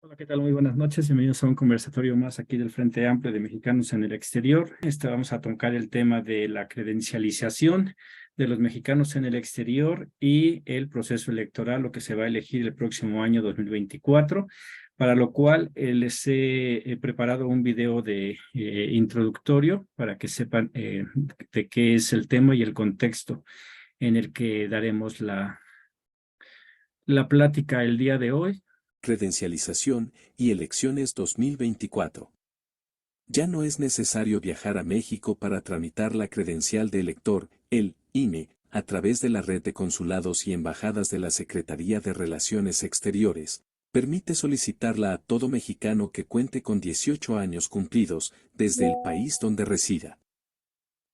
Hola, ¿qué tal? Muy buenas noches. Bienvenidos a un conversatorio más aquí del Frente Amplio de Mexicanos en el Exterior. Vamos a tocar el tema de la credencialización de los mexicanos en el exterior y el proceso electoral, lo que se va a elegir el próximo año 2024, para lo cual les he preparado un video de introductorio para que sepan de qué es el tema y el contexto en el que daremos la plática el día de hoy. Credencialización y elecciones 2024. Ya no es necesario viajar a México para tramitar la credencial de elector, el INE, a través de la red de consulados y embajadas de la Secretaría de Relaciones Exteriores. Permite solicitarla a todo mexicano que cuente con 18 años cumplidos desde el país donde resida.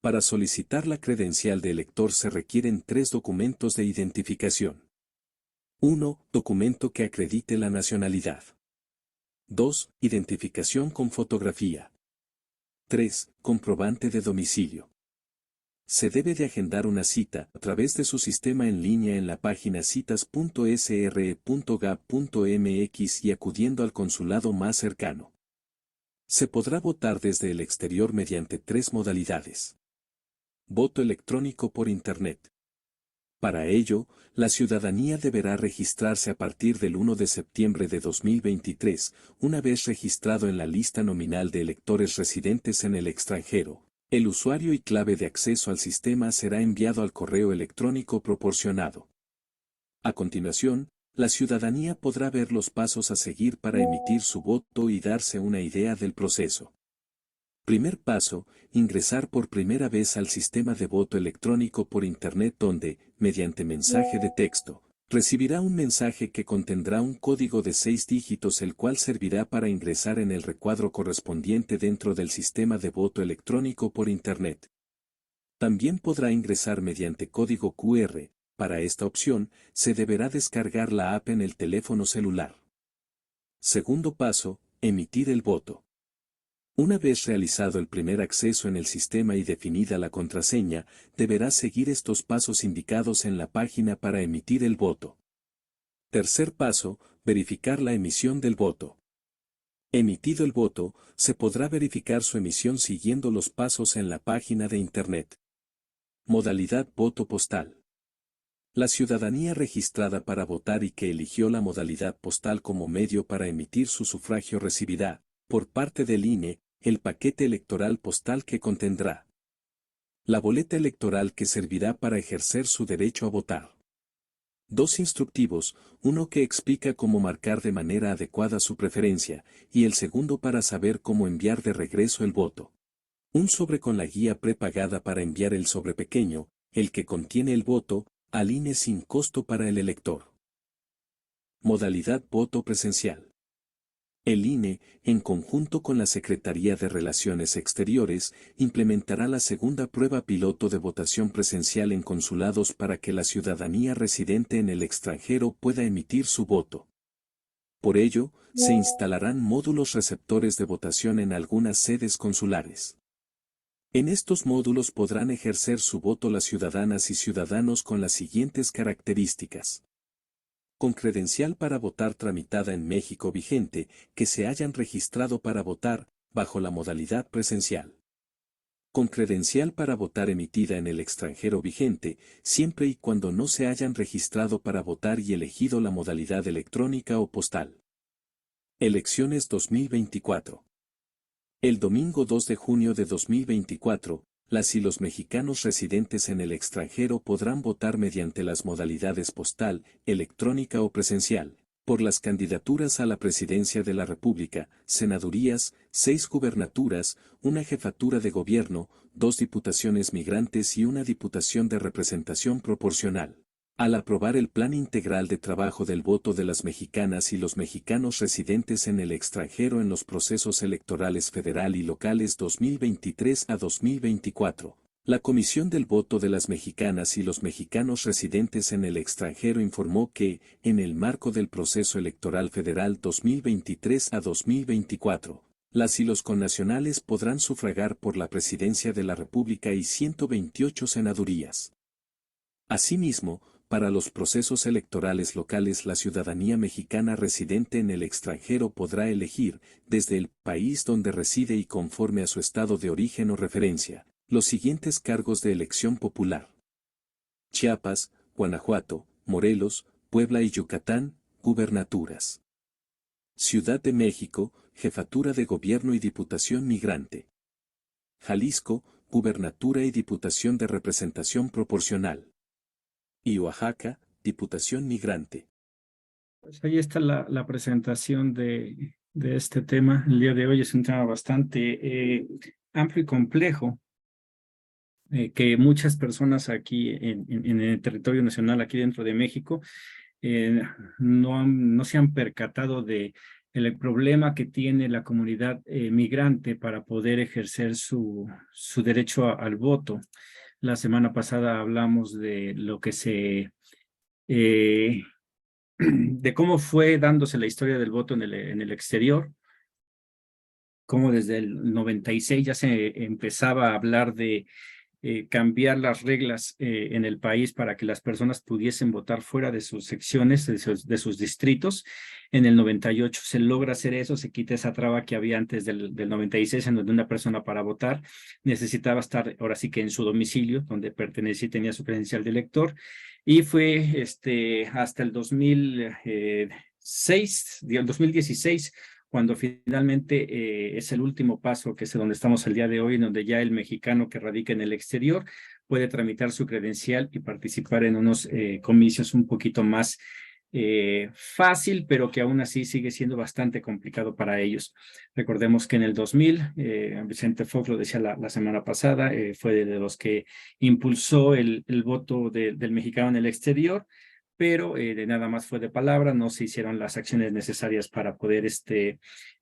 Para solicitar la credencial de elector se requieren 3 documentos de identificación. 1. Documento que acredite la nacionalidad. 2. Identificación con fotografía. 3. Comprobante de domicilio. Se debe de agendar una cita a través de su sistema en línea en la página citas.sre.gab.mx y acudiendo al consulado más cercano. Se podrá votar desde el exterior mediante 3 modalidades. Voto electrónico por Internet. Para ello, la ciudadanía deberá registrarse a partir del 1 de septiembre de 2023, una vez registrado en la lista nominal de electores residentes en el extranjero. El usuario y clave de acceso al sistema será enviado al correo electrónico proporcionado. A continuación, la ciudadanía podrá ver los pasos a seguir para emitir su voto y darse una idea del proceso. Primer paso, ingresar por primera vez al sistema de voto electrónico por Internet donde, mediante mensaje de texto, recibirá un mensaje que contendrá un código de 6 dígitos el cual servirá para ingresar en el recuadro correspondiente dentro del sistema de voto electrónico por Internet. También podrá ingresar mediante código QR. Para esta opción, se deberá descargar la app en el teléfono celular. Segundo paso, emitir el voto. Una vez realizado el primer acceso en el sistema y definida la contraseña, deberá seguir estos pasos indicados en la página para emitir el voto. Tercer paso, verificar la emisión del voto. Emitido el voto, se podrá verificar su emisión siguiendo los pasos en la página de Internet. Modalidad voto postal. La ciudadanía registrada para votar y que eligió la modalidad postal como medio para emitir su sufragio recibirá, por parte del INE, el paquete electoral postal que contendrá la boleta electoral que servirá para ejercer su derecho a votar. 2 instructivos, uno que explica cómo marcar de manera adecuada su preferencia, y el segundo para saber cómo enviar de regreso el voto. Un sobre con la guía prepagada para enviar el sobre pequeño, el que contiene el voto, al INE sin costo para el elector. Modalidad voto presencial. El INE, en conjunto con la Secretaría de Relaciones Exteriores, implementará la segunda prueba piloto de votación presencial en consulados para que la ciudadanía residente en el extranjero pueda emitir su voto. Por ello, se instalarán módulos receptores de votación en algunas sedes consulares. En estos módulos podrán ejercer su voto las ciudadanas y ciudadanos con las siguientes características. Con credencial para votar tramitada en México vigente, que se hayan registrado para votar, bajo la modalidad presencial. Con credencial para votar emitida en el extranjero vigente, siempre y cuando no se hayan registrado para votar y elegido la modalidad electrónica o postal. Elecciones 2024. El domingo 2 de junio de 2024, las y los mexicanos residentes en el extranjero podrán votar mediante las modalidades postal, electrónica o presencial, por las candidaturas a la presidencia de la República, senadurías, 6 gubernaturas, una jefatura de gobierno, 2 diputaciones migrantes y una diputación de representación proporcional. Al aprobar el Plan Integral de Trabajo del Voto de las mexicanas y los mexicanos residentes en el extranjero en los procesos electorales federal y locales 2023 a 2024, la Comisión del Voto de las mexicanas y los mexicanos residentes en el extranjero informó que, en el marco del proceso electoral federal 2023 a 2024, las y los connacionales podrán sufragar por la presidencia de la República y 128 senadurías. Asimismo, Para los procesos electorales locales, la ciudadanía mexicana residente en el extranjero podrá elegir, desde el país donde reside y conforme a su estado de origen o referencia, los siguientes cargos de elección popular: Chiapas, Guanajuato, Morelos, Puebla y Yucatán, gubernaturas. Ciudad de México, Jefatura de Gobierno y Diputación Migrante. Jalisco, Gubernatura y Diputación de Representación Proporcional. Y Oaxaca, Diputación Migrante. Pues ahí está la presentación de este tema. El día de hoy es un tema bastante amplio y complejo, que muchas personas aquí en el territorio nacional, aquí dentro de México, no se han percatado de el problema que tiene la comunidad migrante para poder ejercer su derecho al voto. La semana pasada hablamos de lo que de cómo fue dándose la historia del voto en el exterior, cómo desde el 96 ya se empezaba a hablar de cambiar las reglas en el país para que las personas pudiesen votar fuera de sus secciones, de sus distritos. En el 98 se logra hacer eso, se quita esa traba que había antes del 96, en donde una persona para votar necesitaba estar ahora sí que en su domicilio, donde pertenecía y tenía su credencial de elector. Y fue hasta el 2016, cuando finalmente es el último paso, que es donde estamos el día de hoy, en donde ya el mexicano que radica en el exterior puede tramitar su credencial y participar en unos comicios un poquito más fácil, pero que aún así sigue siendo bastante complicado para ellos. Recordemos que en el 2000, Vicente Fox lo decía la semana pasada, fue de los que impulsó el voto del mexicano en el exterior, pero de nada más fue de palabra, no se hicieron las acciones necesarias para poder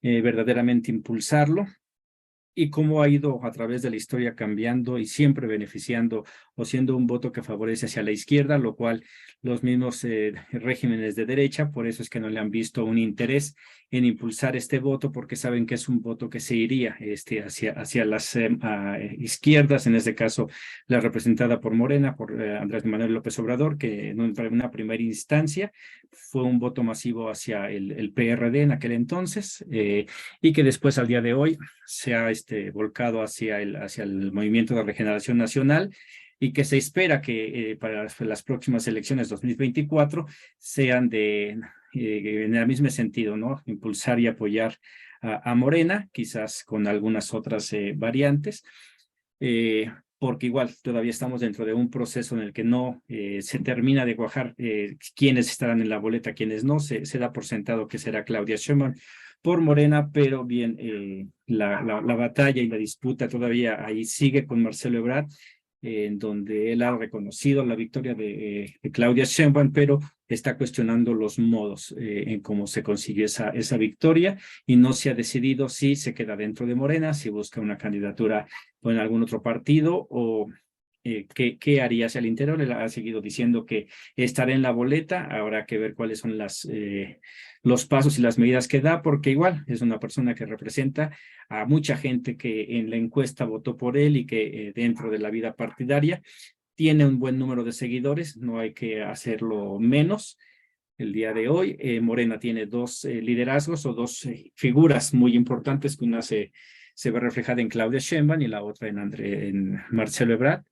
verdaderamente impulsarlo. Y cómo ha ido a través de la historia cambiando y siempre beneficiando o siendo un voto que favorece hacia la izquierda, lo cual los mismos regímenes de derecha, por eso es que no le han visto un interés en impulsar este voto, porque saben que es un voto que se iría hacia las izquierdas, en este caso la representada por Morena, por Andrés Manuel López Obrador, que en una primera instancia fue un voto masivo hacia el PRD en aquel entonces, y que después al día de hoy se ha volcado hacia el Movimiento de Regeneración Nacional, y que se espera que para las próximas elecciones 2024 sean en el mismo sentido, ¿no? Impulsar y apoyar a Morena, quizás con algunas otras variantes, porque igual todavía estamos dentro de un proceso en el que no se termina de cuajar quiénes estarán en la boleta, quiénes no. Se da por sentado que será Claudia Sheinbaum por Morena, pero bien, la batalla y la disputa todavía ahí sigue con Marcelo Ebrard, en donde él ha reconocido la victoria de Claudia Sheinbaum, pero está cuestionando los modos en cómo se consiguió esa victoria, y no se ha decidido si se queda dentro de Morena, si busca una candidatura con algún otro partido, o qué haría hacia el interior. Él ha seguido diciendo que estará en la boleta. Habrá que ver cuáles son los pasos y las medidas que da, porque igual es una persona que representa a mucha gente que en la encuesta votó por él, y que dentro de la vida partidaria tiene un buen número de seguidores, no hay que hacerlo menos. El día de hoy, Morena tiene dos liderazgos o dos figuras muy importantes, que una se ve reflejada en Claudia Sheinbaum y la otra en Marcelo Ebrard,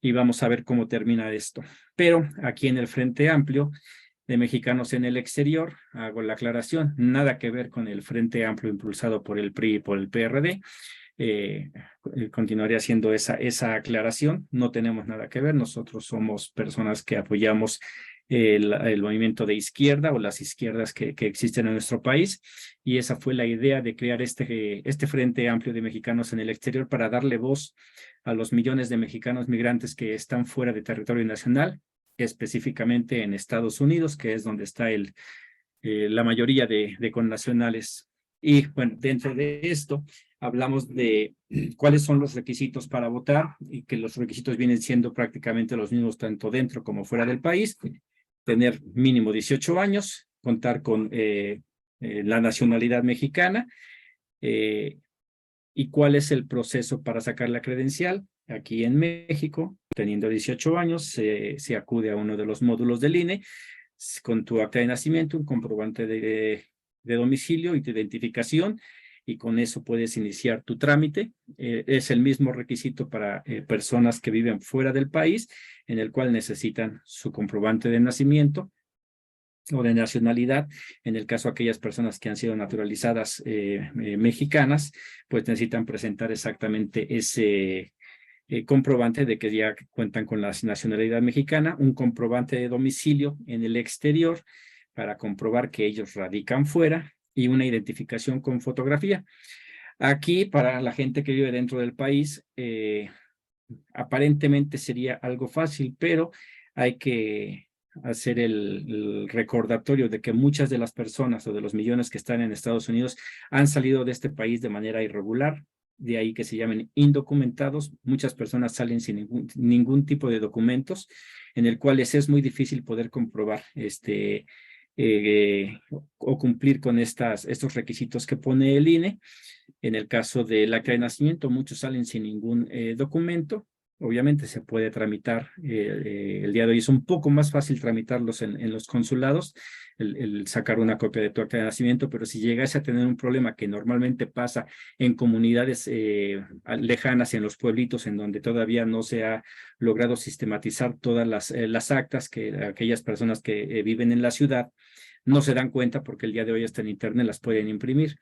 y vamos a ver cómo termina esto. Pero aquí en el Frente Amplio de Mexicanos en el Exterior, hago la aclaración, nada que ver con el Frente Amplio impulsado por el PRI y por el PRD. Continuaría haciendo esa aclaración. No tenemos nada que ver, nosotros somos personas que apoyamos el movimiento de izquierda o las izquierdas que existen en nuestro país, y esa fue la idea de crear este Frente Amplio de Mexicanos en el Exterior, para darle voz a los millones de mexicanos migrantes que están fuera de territorio nacional, específicamente en Estados Unidos, que es donde está la mayoría de connacionales. Y bueno, dentro de esto hablamos de cuáles son los requisitos para votar, y que los requisitos vienen siendo prácticamente los mismos tanto dentro como fuera del país: tener mínimo 18 años, contar con la nacionalidad mexicana, y cuál es el proceso para sacar la credencial. aquí en México, teniendo 18 años, se acude a uno de los módulos del INE con tu acta de nacimiento, un comprobante de domicilio y de identificación, y con eso puedes iniciar tu trámite. Es el mismo requisito para personas que viven fuera del país, en el cual necesitan su comprobante de nacimiento o de nacionalidad. En el caso de aquellas personas que han sido naturalizadas mexicanas, pues necesitan presentar exactamente ese comprobante de que ya cuentan con la nacionalidad mexicana, un comprobante de domicilio en el exterior para comprobar que ellos radican fuera y una identificación con fotografía. Aquí, para la gente que vive dentro del país, aparentemente sería algo fácil, pero hay que hacer el recordatorio de que muchas de las personas o de los millones que están en Estados Unidos han salido de este país de manera irregular, de ahí que se llamen indocumentados. Muchas personas salen sin ningún tipo de documentos, en el cual es muy difícil poder comprobar o cumplir con estos requisitos que pone el INE. En el caso del acta de nacimiento, muchos salen sin ningún documento. Obviamente se puede tramitar, el día de hoy es un poco más fácil tramitarlos en los consulados, el sacar una copia de tu acta de nacimiento, pero si llegase a tener un problema que normalmente pasa en comunidades lejanas, en los pueblitos, en donde todavía no se ha logrado sistematizar todas las actas, que aquellas personas que viven en la ciudad no se dan cuenta porque el día de hoy hasta en internet las pueden imprimir.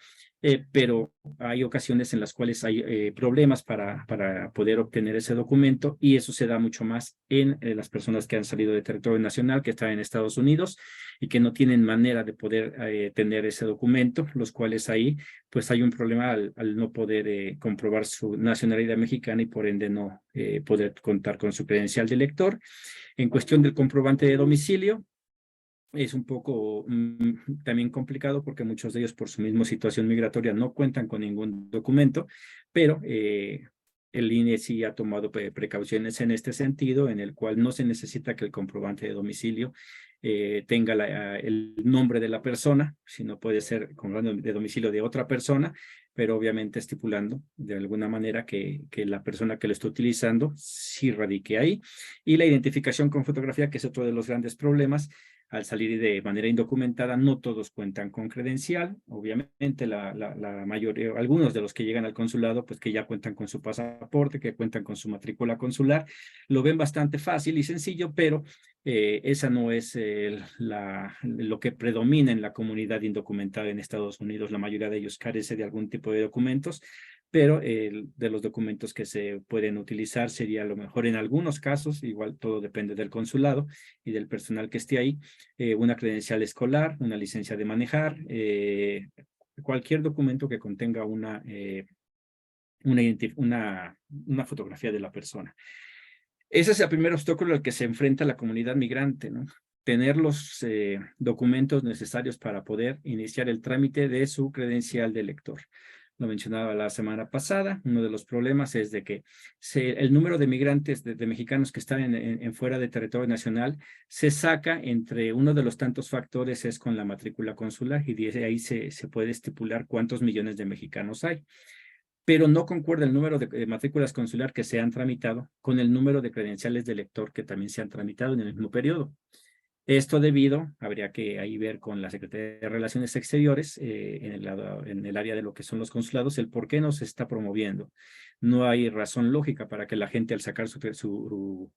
Pero hay ocasiones en las cuales hay problemas para poder obtener ese documento, y eso se da mucho más en las personas que han salido de territorio nacional, que están en Estados Unidos y que no tienen manera de poder tener ese documento, los cuales ahí pues hay un problema al no poder comprobar su nacionalidad mexicana y por ende no poder contar con su credencial de elector. En cuestión del comprobante de domicilio, es un poco también complicado porque muchos de ellos por su misma situación migratoria no cuentan con ningún documento, pero el INE sí ha tomado precauciones en este sentido, en el cual no se necesita que el comprobante de domicilio tenga el nombre de la persona, sino puede ser comprobante de domicilio de otra persona, pero obviamente estipulando de alguna manera que la persona que lo está utilizando sí radique ahí. Y la identificación con fotografía, que es otro de los grandes problemas. Al salir de manera indocumentada, no todos cuentan con credencial. Obviamente, la mayoría, algunos de los que llegan al consulado, pues que ya cuentan con su pasaporte, que cuentan con su matrícula consular, lo ven bastante fácil y sencillo, pero esa no es lo que predomina en la comunidad indocumentada en Estados Unidos. La mayoría de ellos carece de algún tipo de documentos, pero de los documentos que se pueden utilizar sería a lo mejor en algunos casos, igual todo depende del consulado y del personal que esté ahí, una credencial escolar, una licencia de manejar, cualquier documento que contenga una fotografía de la persona. Ese es el primer obstáculo al que se enfrenta la comunidad migrante, ¿no? Tener los documentos necesarios para poder iniciar el trámite de su credencial de elector. Lo mencionaba la semana pasada, uno de los problemas es de que el número de migrantes, de mexicanos que están en fuera de territorio nacional, se saca entre uno de los tantos factores es con la matrícula consular, y de ahí se puede estipular cuántos millones de mexicanos hay. Pero no concuerda el número de matrículas consular que se han tramitado con el número de credenciales de elector que también se han tramitado en el mismo periodo. Esto debido, habría que ahí ver con la Secretaría de Relaciones Exteriores, en el área de lo que son los consulados, el por qué no se está promoviendo. No hay razón lógica para que la gente, al sacar su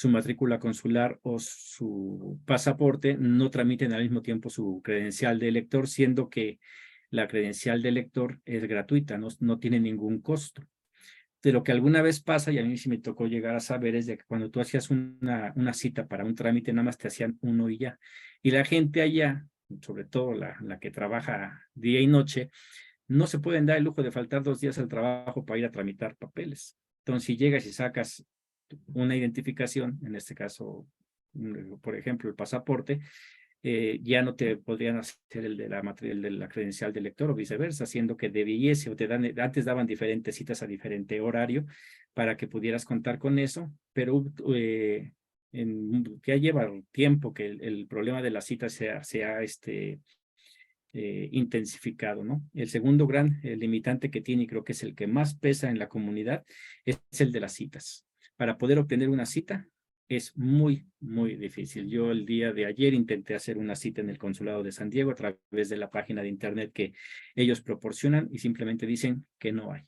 matrícula consular o su pasaporte, no tramiten al mismo tiempo su credencial de elector, siendo que la credencial de elector es gratuita, no tiene ningún costo. De lo que alguna vez pasa, y a mí sí me tocó llegar a saber, es de que cuando tú hacías una cita para un trámite, nada más te hacían uno y ya. Y la gente allá, sobre todo la que trabaja día y noche, no se pueden dar el lujo de faltar 2 días al trabajo para ir a tramitar papeles. Entonces, si llegas y sacas una identificación, en este caso, por ejemplo, el pasaporte, ya no te podrían hacer el de la credencial de lector o viceversa, siendo que debiese o antes daban diferentes citas a diferente horario para que pudieras contar con eso, pero ya lleva tiempo que el problema de la cita se ha intensificado, ¿no? El segundo gran limitante que tiene, y creo que es el que más pesa en la comunidad, es el de las citas. Para poder obtener una cita es muy, muy difícil. Yo el día de ayer intenté hacer una cita en el Consulado de San Diego a través de la página de internet que ellos proporcionan y simplemente dicen que no hay.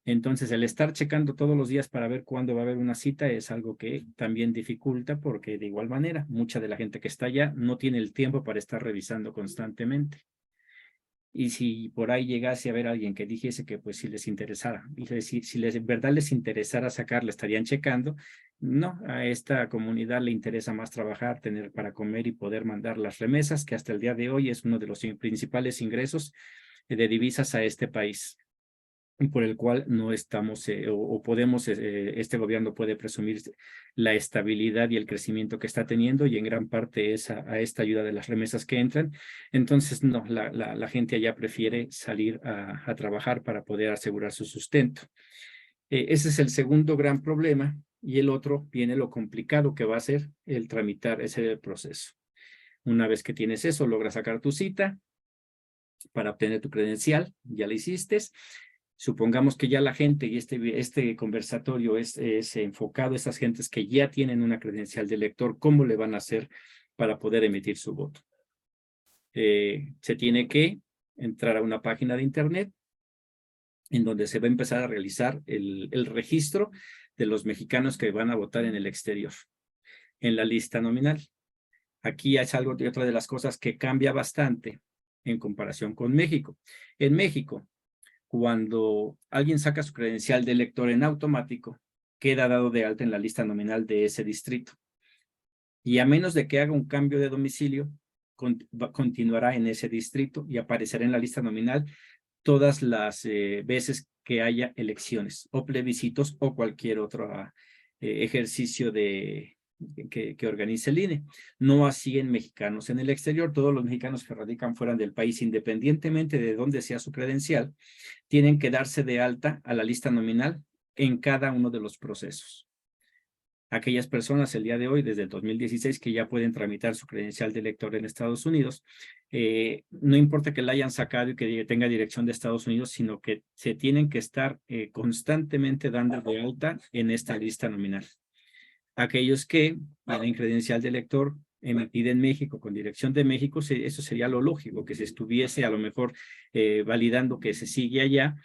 Entonces, el estar checando todos los días para ver cuándo va a haber una cita es algo que también dificulta porque de igual manera, mucha de la gente que está allá no tiene el tiempo para estar revisando constantemente. Y si por ahí llegase a ver a alguien que dijese que pues si les interesara, y si les, en verdad les interesara sacarla, estarían checando. No, a esta comunidad le interesa más trabajar, tener para comer y poder mandar las remesas, que hasta el día de hoy es uno de los principales ingresos de divisas a este país, por el cual no estamos o podemos, este gobierno puede presumir la estabilidad y el crecimiento que está teniendo y en gran parte es a esta ayuda de las remesas que entran. Entonces, no, la gente allá prefiere salir a trabajar para poder asegurar su sustento. Ese es el segundo gran problema y el otro viene lo complicado que va a ser el tramitar ese proceso. Una vez que tienes eso, logras sacar tu cita para obtener tu credencial, ya la hiciste. Supongamos que ya la gente y este conversatorio es enfocado a esas gentes que ya tienen una credencial de elector, ¿cómo le van a hacer para poder emitir su voto? Se tiene que entrar a una página de internet en donde se va a empezar a realizar el registro de los mexicanos que van a votar en el exterior, en la lista nominal. Aquí es algo de otra de las cosas que cambia bastante en comparación con México. En México, cuando alguien saca su credencial de elector en automático, queda dado de alta en la lista nominal de ese distrito. Y a menos de que haga un cambio de domicilio, continuará en ese distrito y aparecerá en la lista nominal todas las veces que haya elecciones o plebiscitos o cualquier otro ejercicio que organice el INE. No así en mexicanos en el exterior. Todos los mexicanos que radican fuera del país, independientemente de dónde sea su credencial, tienen que darse de alta a la lista nominal en cada uno de los procesos. Aquellas personas el día de hoy, desde el 2016, que ya pueden tramitar su credencial de elector en Estados Unidos, no importa que la hayan sacado y que tenga dirección de Estados Unidos, sino que se tienen que estar constantemente dando de alta en esta lista nominal. Aquellos que tienen credencial de elector emitida en México con dirección de México, eso sería lo lógico, que se estuviese a lo mejor validando que se sigue allá,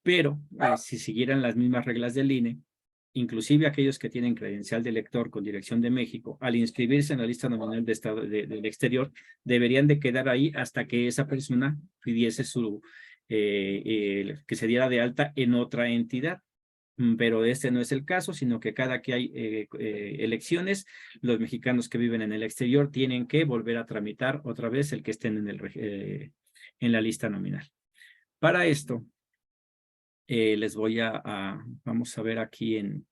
pero si siguieran las mismas reglas del INE, inclusive aquellos que tienen credencial de elector con dirección de México, al inscribirse en la lista nominal de estado del exterior, deberían de quedar ahí hasta que esa persona pidiese que se diera de alta en otra entidad. Pero este no es el caso, sino que cada que hay elecciones, los mexicanos que viven en el exterior tienen que volver a tramitar otra vez el que estén en la lista nominal. Para esto, les voy vamos a ver aquí en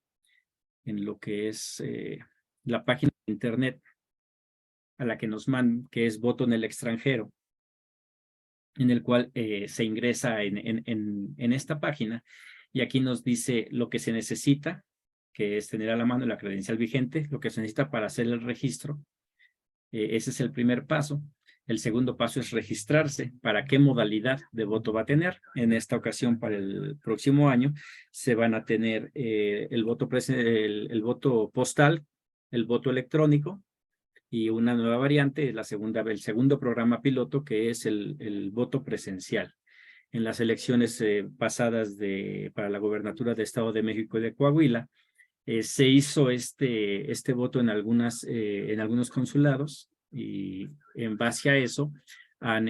lo que es la página de internet a la que nos mandan, que es Voto en el Extranjero, en el cual se ingresa en esta página y aquí nos dice lo que se necesita, que es tener a la mano la credencial vigente, lo que se necesita para hacer el registro. Ese es el primer paso. El segundo paso es registrarse. ¿Para qué modalidad de voto va a tener? En esta ocasión, para el próximo año, se van a tener el voto postal, el voto electrónico y una nueva variante, el segundo programa piloto, que es el voto presencial. En las elecciones pasadas para la gobernatura de Estado de México y de Coahuila, se hizo este voto en algunos consulados y en base a eso han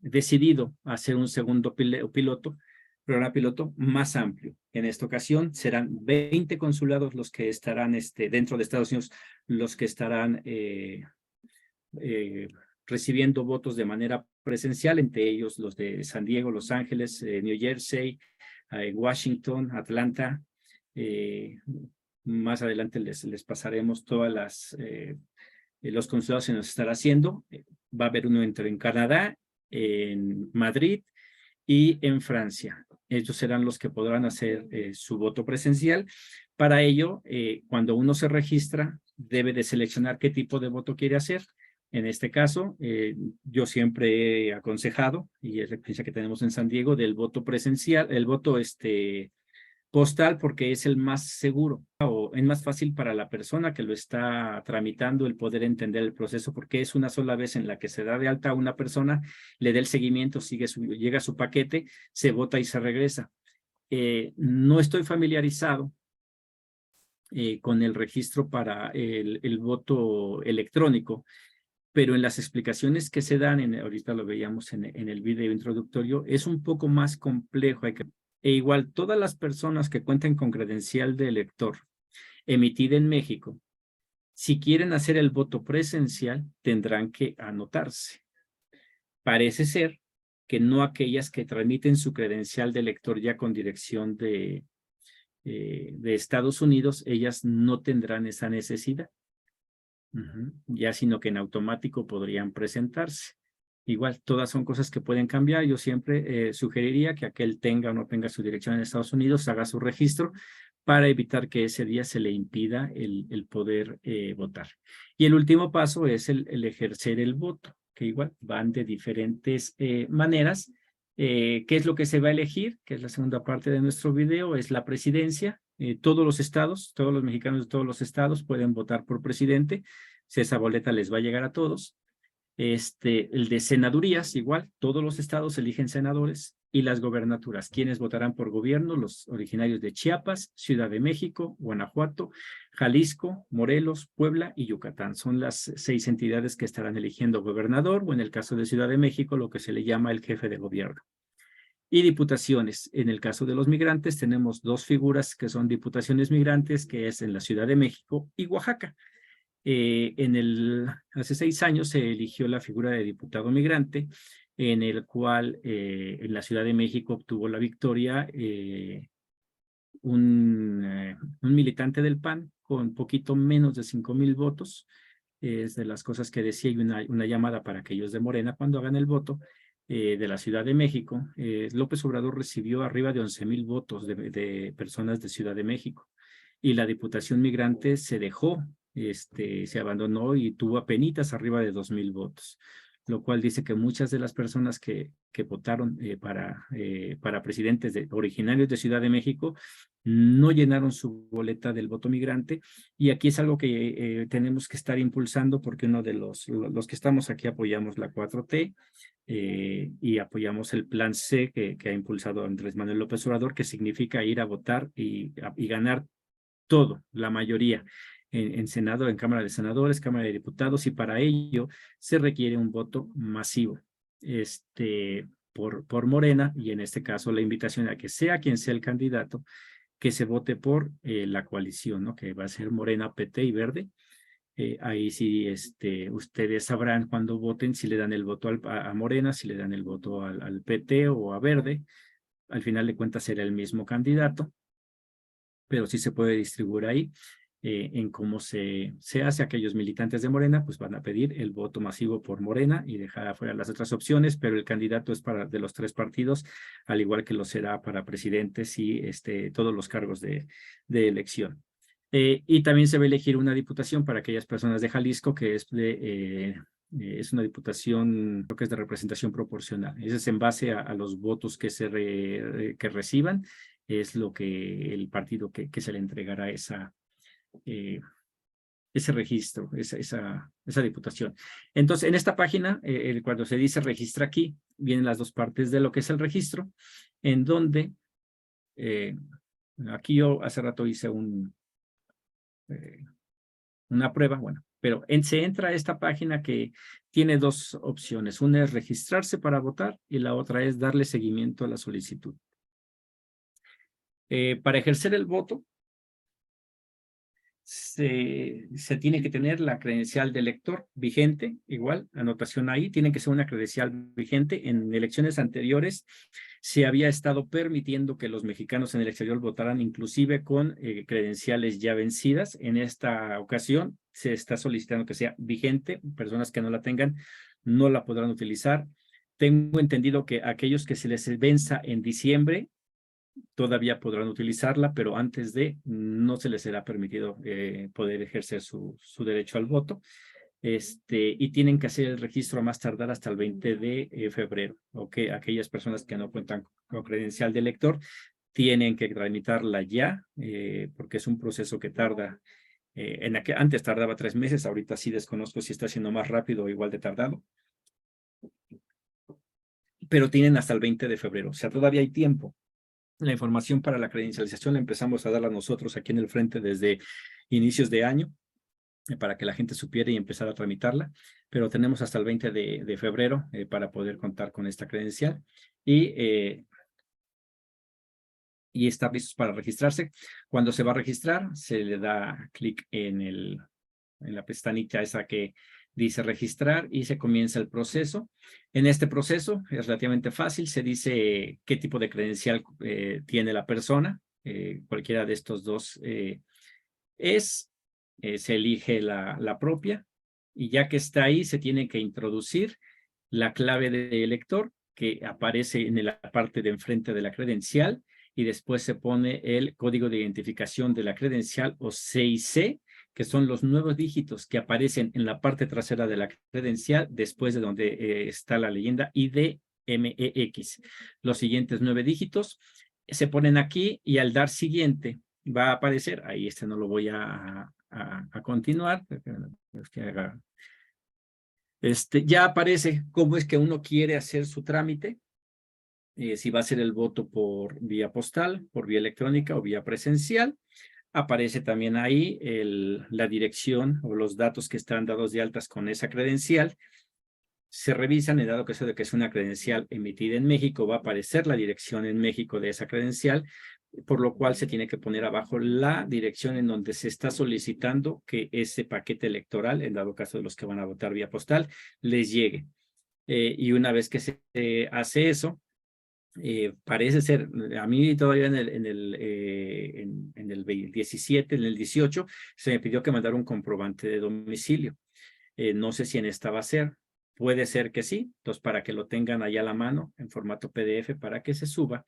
decidido hacer un segundo programa piloto más amplio. En esta ocasión serán 20 consulados los que estarán dentro de Estados Unidos, los que estarán recibiendo votos de manera presencial, entre ellos los de San Diego, Los Ángeles, New Jersey, Washington, Atlanta. Más adelante les pasaremos todas los consulados que nos estará haciendo. Va a haber uno en Canadá, en Madrid y en Francia. Ellos serán los que podrán hacer su voto presencial. Para ello, cuando uno se registra, debe de seleccionar qué tipo de voto quiere hacer. En este caso, yo siempre he aconsejado, y es la experiencia que tenemos en San Diego, del voto presencial, el voto postal, porque es el más seguro o es más fácil para la persona que lo está tramitando el poder entender el proceso, porque es una sola vez en la que se da de alta a una persona, le da el seguimiento, llega su paquete, se vota y se regresa. No estoy familiarizado con el registro para el voto electrónico, pero en las explicaciones que se dan, ahorita lo veíamos en el video introductorio, es un poco más complejo. E igual, todas las personas que cuenten con credencial de elector emitida en México, si quieren hacer el voto presencial, tendrán que anotarse. Parece ser que no aquellas que tramiten su credencial de elector ya con dirección de Estados Unidos, ellas no tendrán esa necesidad. Ya, sino que en automático podrían presentarse. Igual, todas son cosas que pueden cambiar. Yo siempre sugeriría que aquel tenga o no tenga su dirección en Estados Unidos, haga su registro para evitar que ese día se le impida el poder votar. Y el último paso es el ejercer el voto, que igual van de diferentes maneras. ¿Qué es lo que se va a elegir? Que es la segunda parte de nuestro video, es la presidencia. Todos los estados, todos los mexicanos de todos los estados pueden votar por presidente. Si esa boleta les va a llegar a todos. El de senadurías, igual, todos los estados eligen senadores, y las gobernaturas, quienes votarán por gobierno, los originarios de Chiapas, Ciudad de México, Guanajuato, Jalisco, Morelos, Puebla y Yucatán. Son las 6 entidades que estarán eligiendo gobernador, o en el caso de Ciudad de México, lo que se le llama el jefe de gobierno. Y diputaciones. En el caso de los migrantes, tenemos 2 figuras que son diputaciones migrantes, que es en la Ciudad de México y Oaxaca. Hace 6 años se eligió la figura de diputado migrante, en el cual en la Ciudad de México obtuvo la victoria un militante del PAN con poquito menos de 5,000 votos. Es de las cosas que decía, y una llamada para aquellos de Morena cuando hagan el voto de la Ciudad de México. López Obrador recibió arriba de 11,000 votos de personas de Ciudad de México, y la diputación migrante se dejó, se abandonó y tuvo apenitas arriba de 2,000 votos, lo cual dice que muchas de las personas que votaron para presidentes originarios de Ciudad de México no llenaron su boleta del voto migrante. Y aquí es algo que tenemos que estar impulsando, porque uno de los que estamos aquí apoyamos la 4T y apoyamos el Plan C que ha impulsado Andrés Manuel López Obrador, que significa ir a votar y ganar todo, la mayoría, en Senado, en Cámara de Senadores, Cámara de Diputados, y para ello se requiere un voto masivo por Morena, y en este caso la invitación a que sea quien sea el candidato, que se vote por la coalición, ¿no? Que va a ser Morena, PT y Verde. Ahí sí, ustedes sabrán cuando voten si le dan el voto a Morena, si le dan el voto al PT o a Verde. Al final de cuentas será el mismo candidato, pero sí se puede distribuir ahí en cómo se hace. Aquellos militantes de Morena pues van a pedir el voto masivo por Morena y dejar afuera las otras opciones, pero el candidato es de los 3 partidos, al igual que lo será para presidentes y todos los cargos de elección. Y también se va a elegir una diputación para aquellas personas de Jalisco, que es una diputación, creo que es de representación proporcional. Ese es en base a los votos que que reciban, es lo que el partido que se le entregará ese registro, esa diputación. Entonces, en esta página, cuando se dice registra aquí, vienen las 2 partes de lo que es el registro, en donde aquí yo hace rato hice una prueba, bueno, pero se entra a esta página que tiene 2 opciones. Una es registrarse para votar y la otra es darle seguimiento a la solicitud. Para ejercer el voto, se tiene que tener la credencial de elector vigente, igual, anotación ahí, tiene que ser una credencial vigente. En elecciones anteriores se había estado permitiendo que los mexicanos en el exterior votaran inclusive con credenciales ya vencidas. En esta ocasión se está solicitando que sea vigente. Personas que no la tengan no la podrán utilizar. Tengo entendido que aquellos que se les venza en diciembre todavía podrán utilizarla, pero antes no se les será permitido poder ejercer su derecho al voto. y tienen que hacer el registro a más tardar hasta el 20 de febrero. Aquellas personas que no cuentan con credencial de elector tienen que tramitarla ya, porque es un proceso que tarda, antes tardaba 3 meses, ahorita sí desconozco si está siendo más rápido o igual de tardado, pero tienen hasta el 20 de febrero, o sea, todavía hay tiempo. La información para la credencialización la empezamos a darla nosotros aquí en el frente desde inicios de año, para que la gente supiera y empezara a tramitarla, pero tenemos hasta el 20 de febrero para poder contar con esta credencial y estar listos para registrarse. Cuando se va a registrar, se le da clic en la pestañita esa que dice registrar y se comienza el proceso. En este proceso es relativamente fácil, se dice qué tipo de credencial tiene la persona, cualquiera de estos dos se elige la propia y ya que está ahí se tiene que introducir la clave de elector que aparece en la parte de enfrente de la credencial y después se pone el código de identificación de la credencial o CIC, que son los nuevos dígitos que aparecen en la parte trasera de la credencial después de donde está la leyenda IDMEX. Los siguientes 9 dígitos se ponen aquí y al dar siguiente va a aparecer, ahí no lo voy a continuar, ya aparece cómo es que uno quiere hacer su trámite, si va a ser el voto por vía postal, por vía electrónica o vía presencial. Aparece también ahí la dirección o los datos que están dados de altas con esa credencial. Se revisan, en dado caso de que es una credencial emitida en México, va a aparecer la dirección en México de esa credencial, por lo cual se tiene que poner abajo la dirección en donde se está solicitando que ese paquete electoral, en dado caso de los que van a votar vía postal, les llegue. Y una vez que se hace eso, parece ser, a mí todavía en el 17, en el 18, se me pidió que mandara un comprobante de domicilio. No sé si en esta va a ser. Puede ser que sí, entonces para que lo tengan allá a la mano en formato PDF para que se suba.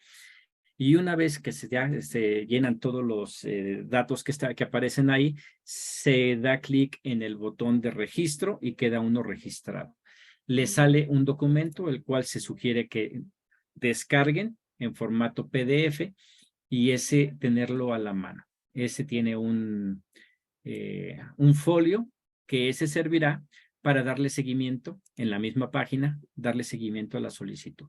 Y una vez que se llenan todos los datos que aparecen ahí, se da clic en el botón de registro y queda uno registrado. Le sale un documento, el cual se sugiere que descarguen en formato PDF y ese tenerlo a la mano. Ese tiene un folio que ese servirá para darle seguimiento en la misma página, darle seguimiento a la solicitud.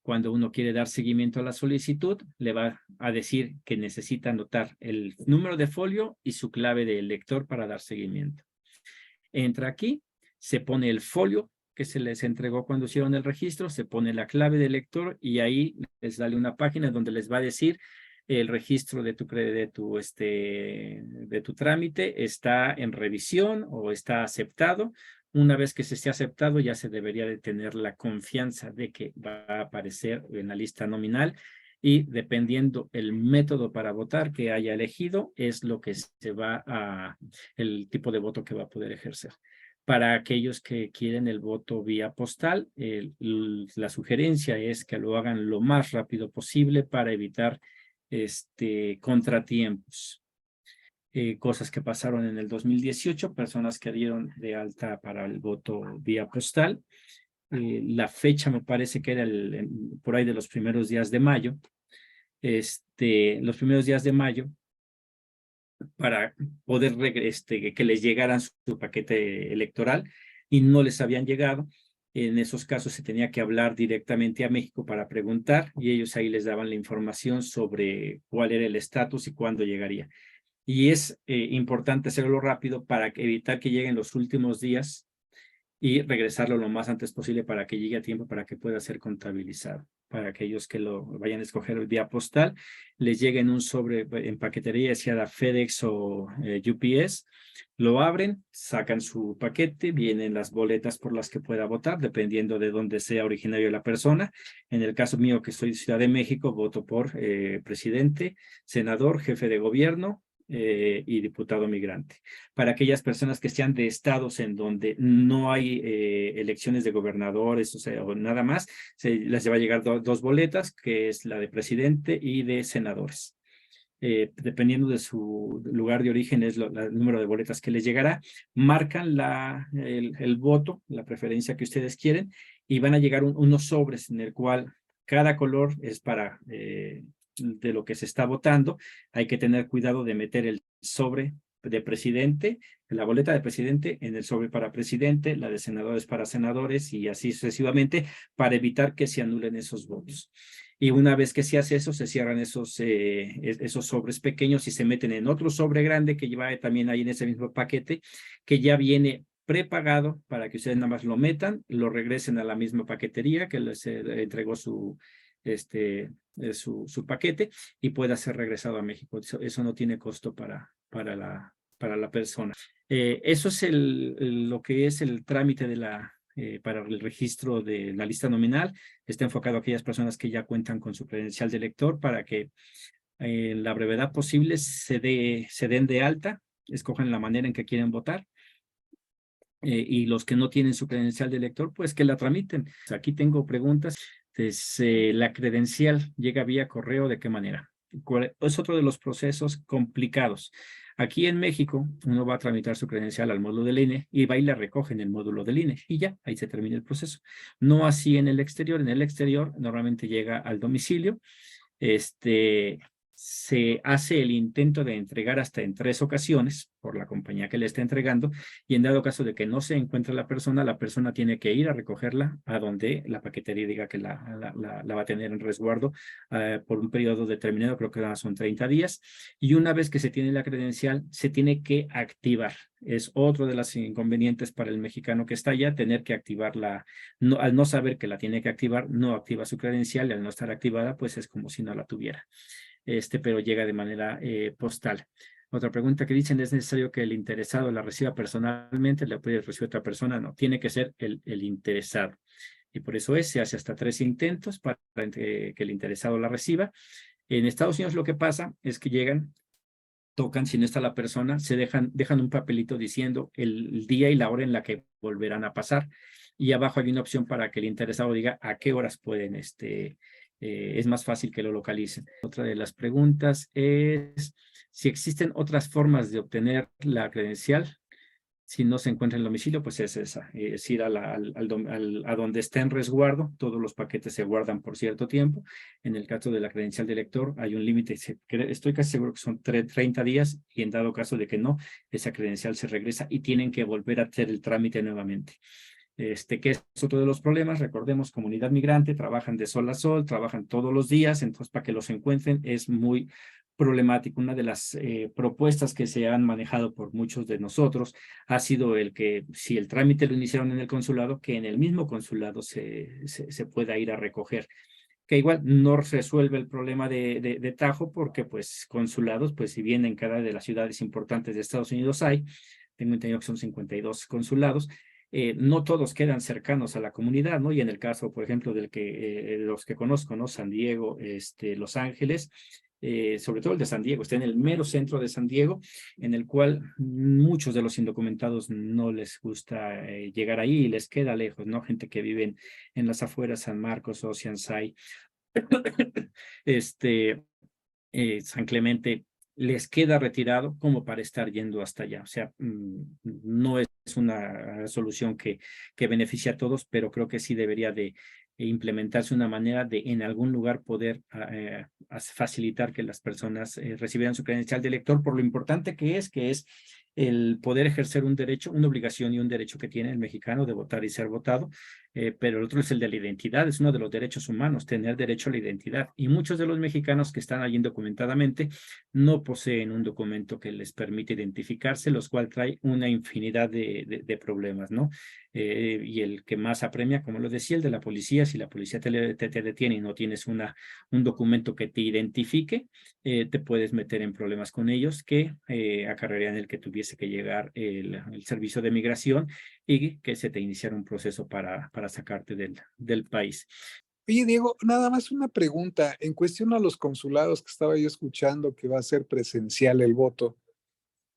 Cuando uno quiere dar seguimiento a la solicitud, le va a decir que necesita anotar el número de folio y su clave de lector para dar seguimiento. Entra aquí, se pone el folio que se les entregó cuando hicieron el registro, se pone la clave de lector y ahí les sale una página donde les va a decir el registro de tu trámite está en revisión o está aceptado. Una vez que se esté aceptado, ya se debería de tener la confianza de que va a aparecer en la lista nominal y dependiendo el método para votar que haya elegido, es lo que se va el tipo de voto que va a poder ejercer. Para aquellos que quieren el voto vía postal, la sugerencia es que lo hagan lo más rápido posible para evitar contratiempos. Cosas que pasaron en el 2018, personas que dieron de alta para el voto vía postal. La fecha me parece que era por ahí de los primeros días de mayo. Los primeros días de mayo para poder que les llegaran su paquete electoral y no les habían llegado. En esos casos se tenía que hablar directamente a México para preguntar y ellos ahí les daban la información sobre cuál era el estatus y cuándo llegaría. Y es importante hacerlo rápido para evitar que lleguen los últimos días y regresarlo lo más antes posible para que llegue a tiempo para que pueda ser contabilizado. Para aquellos que lo vayan a escoger vía postal, les llegue en un sobre en paquetería, sea FedEx o UPS, lo abren, sacan su paquete, vienen las boletas por las que pueda votar, dependiendo de dónde sea originario la persona. En el caso mío, que soy de Ciudad de México, voto por presidente, senador, jefe de gobierno, y diputado migrante. Para aquellas personas que sean de estados en donde no hay elecciones de gobernadores, o nada más, les va a llegar dos boletas, que es la de presidente y de senadores. dependiendo de su lugar de origen, es el número de boletas que les llegará, marcan el voto, la preferencia que ustedes quieren, y van a llegar unos sobres en el cual cada color es para de lo que se está votando. Hay que tener cuidado de meter el sobre de presidente, la boleta de presidente en el sobre para presidente, la de senadores para senadores y así sucesivamente para evitar que se anulen esos votos. Y una vez que se hace eso, se cierran esos sobres pequeños y se meten en otro sobre grande que lleva también ahí en ese mismo paquete, que ya viene prepagado para que ustedes nada más lo metan, lo regresen a la misma paquetería que les entregó su paquete y pueda ser regresado a México. Eso no tiene costo para la persona. Eso es lo que es el trámite para el registro de la lista nominal. Está enfocado a aquellas personas que ya cuentan con su credencial de elector para que en la brevedad posible se den de alta, escojan la manera en que quieren votar. Y los que no tienen su credencial de elector, pues que la tramiten. Aquí tengo preguntas. La credencial llega vía correo, ¿de qué manera? Es otro de los procesos complicados. Aquí en México, uno va a tramitar su credencial al módulo del INE y va y la recoge en el módulo del INE y ya, ahí se termina el proceso. No así en el exterior. En el exterior normalmente llega al domicilio. Se hace el intento de entregar hasta en 3 ocasiones por la compañía que le está entregando y en dado caso de que no se encuentre la persona tiene que ir a recogerla a donde la paquetería diga que la va a tener en resguardo por un periodo determinado, creo que son 30 días, y una vez que se tiene la credencial, se tiene que activar. Es otro de los inconvenientes para el mexicano que está allá, tener que activarla. No, al no saber que la tiene que activar, no activa su credencial y al no estar activada, pues es como si no la tuviera. Pero llega de manera postal. Otra pregunta que dicen, ¿es necesario que el interesado la reciba personalmente? ¿La puede recibir otra persona? No, tiene que ser el interesado. Y por eso se hace hasta 3 intentos para que el interesado la reciba. En Estados Unidos lo que pasa es que llegan, tocan, si no está la persona, dejan un papelito diciendo el día y la hora en la que volverán a pasar. Y abajo hay una opción para que el interesado diga a qué horas pueden, es más fácil que lo localicen. Otra de las preguntas es si existen otras formas de obtener la credencial. Si no se encuentra en el domicilio, pues es esa, es ir a donde está en resguardo. Todos los paquetes se guardan por cierto tiempo. En el caso de la credencial de lector hay un límite, estoy casi seguro que son 30 días y en dado caso de que no, esa credencial se regresa y tienen que volver a hacer el trámite nuevamente. Que es otro de los problemas. Recordemos, comunidad migrante, trabajan de sol a sol, trabajan todos los días, entonces para que los encuentren es muy problemático. Una de las propuestas que se han manejado por muchos de nosotros ha sido el que si el trámite lo iniciaron en el consulado, que en el mismo consulado se pueda ir a recoger, que igual no resuelve el problema de Tajo, porque pues consulados, pues si bien en cada de las ciudades importantes de Estados Unidos tengo entendido que son 52 consulados, no todos quedan cercanos a la comunidad, ¿no? Y en el caso, por ejemplo, los que conozco, ¿no? San Diego, Los Ángeles, sobre todo el de San Diego, está en el mero centro de San Diego, en el cual muchos de los indocumentados no les gusta llegar ahí y les queda lejos, ¿no? Gente que vive en las afueras, San Marcos, Oceanside, San Clemente, les queda retirado como para estar yendo hasta allá. O sea, no es una solución que beneficie a todos, pero creo que sí debería de implementarse una manera de en algún lugar poder facilitar que las personas recibieran su credencial de elector por lo importante que es el poder ejercer un derecho, una obligación y un derecho que tiene el mexicano de votar y ser votado, pero el otro es el de la identidad, es uno de los derechos humanos, tener derecho a la identidad. Y muchos de los mexicanos que están allí indocumentadamente no poseen un documento que les permite identificarse, los cual trae una infinidad de problemas, ¿no? Y el que más apremia, como lo decía, el de la policía, si la policía te detiene y no tienes un documento que te identifique, te puedes meter en problemas con ellos que acarrearían el que tuviese que llegar el servicio de migración y que se te iniciara un proceso para sacarte del país. Oye, Diego, nada más una pregunta. En cuestión a los consulados que estaba yo escuchando que va a ser presencial el voto,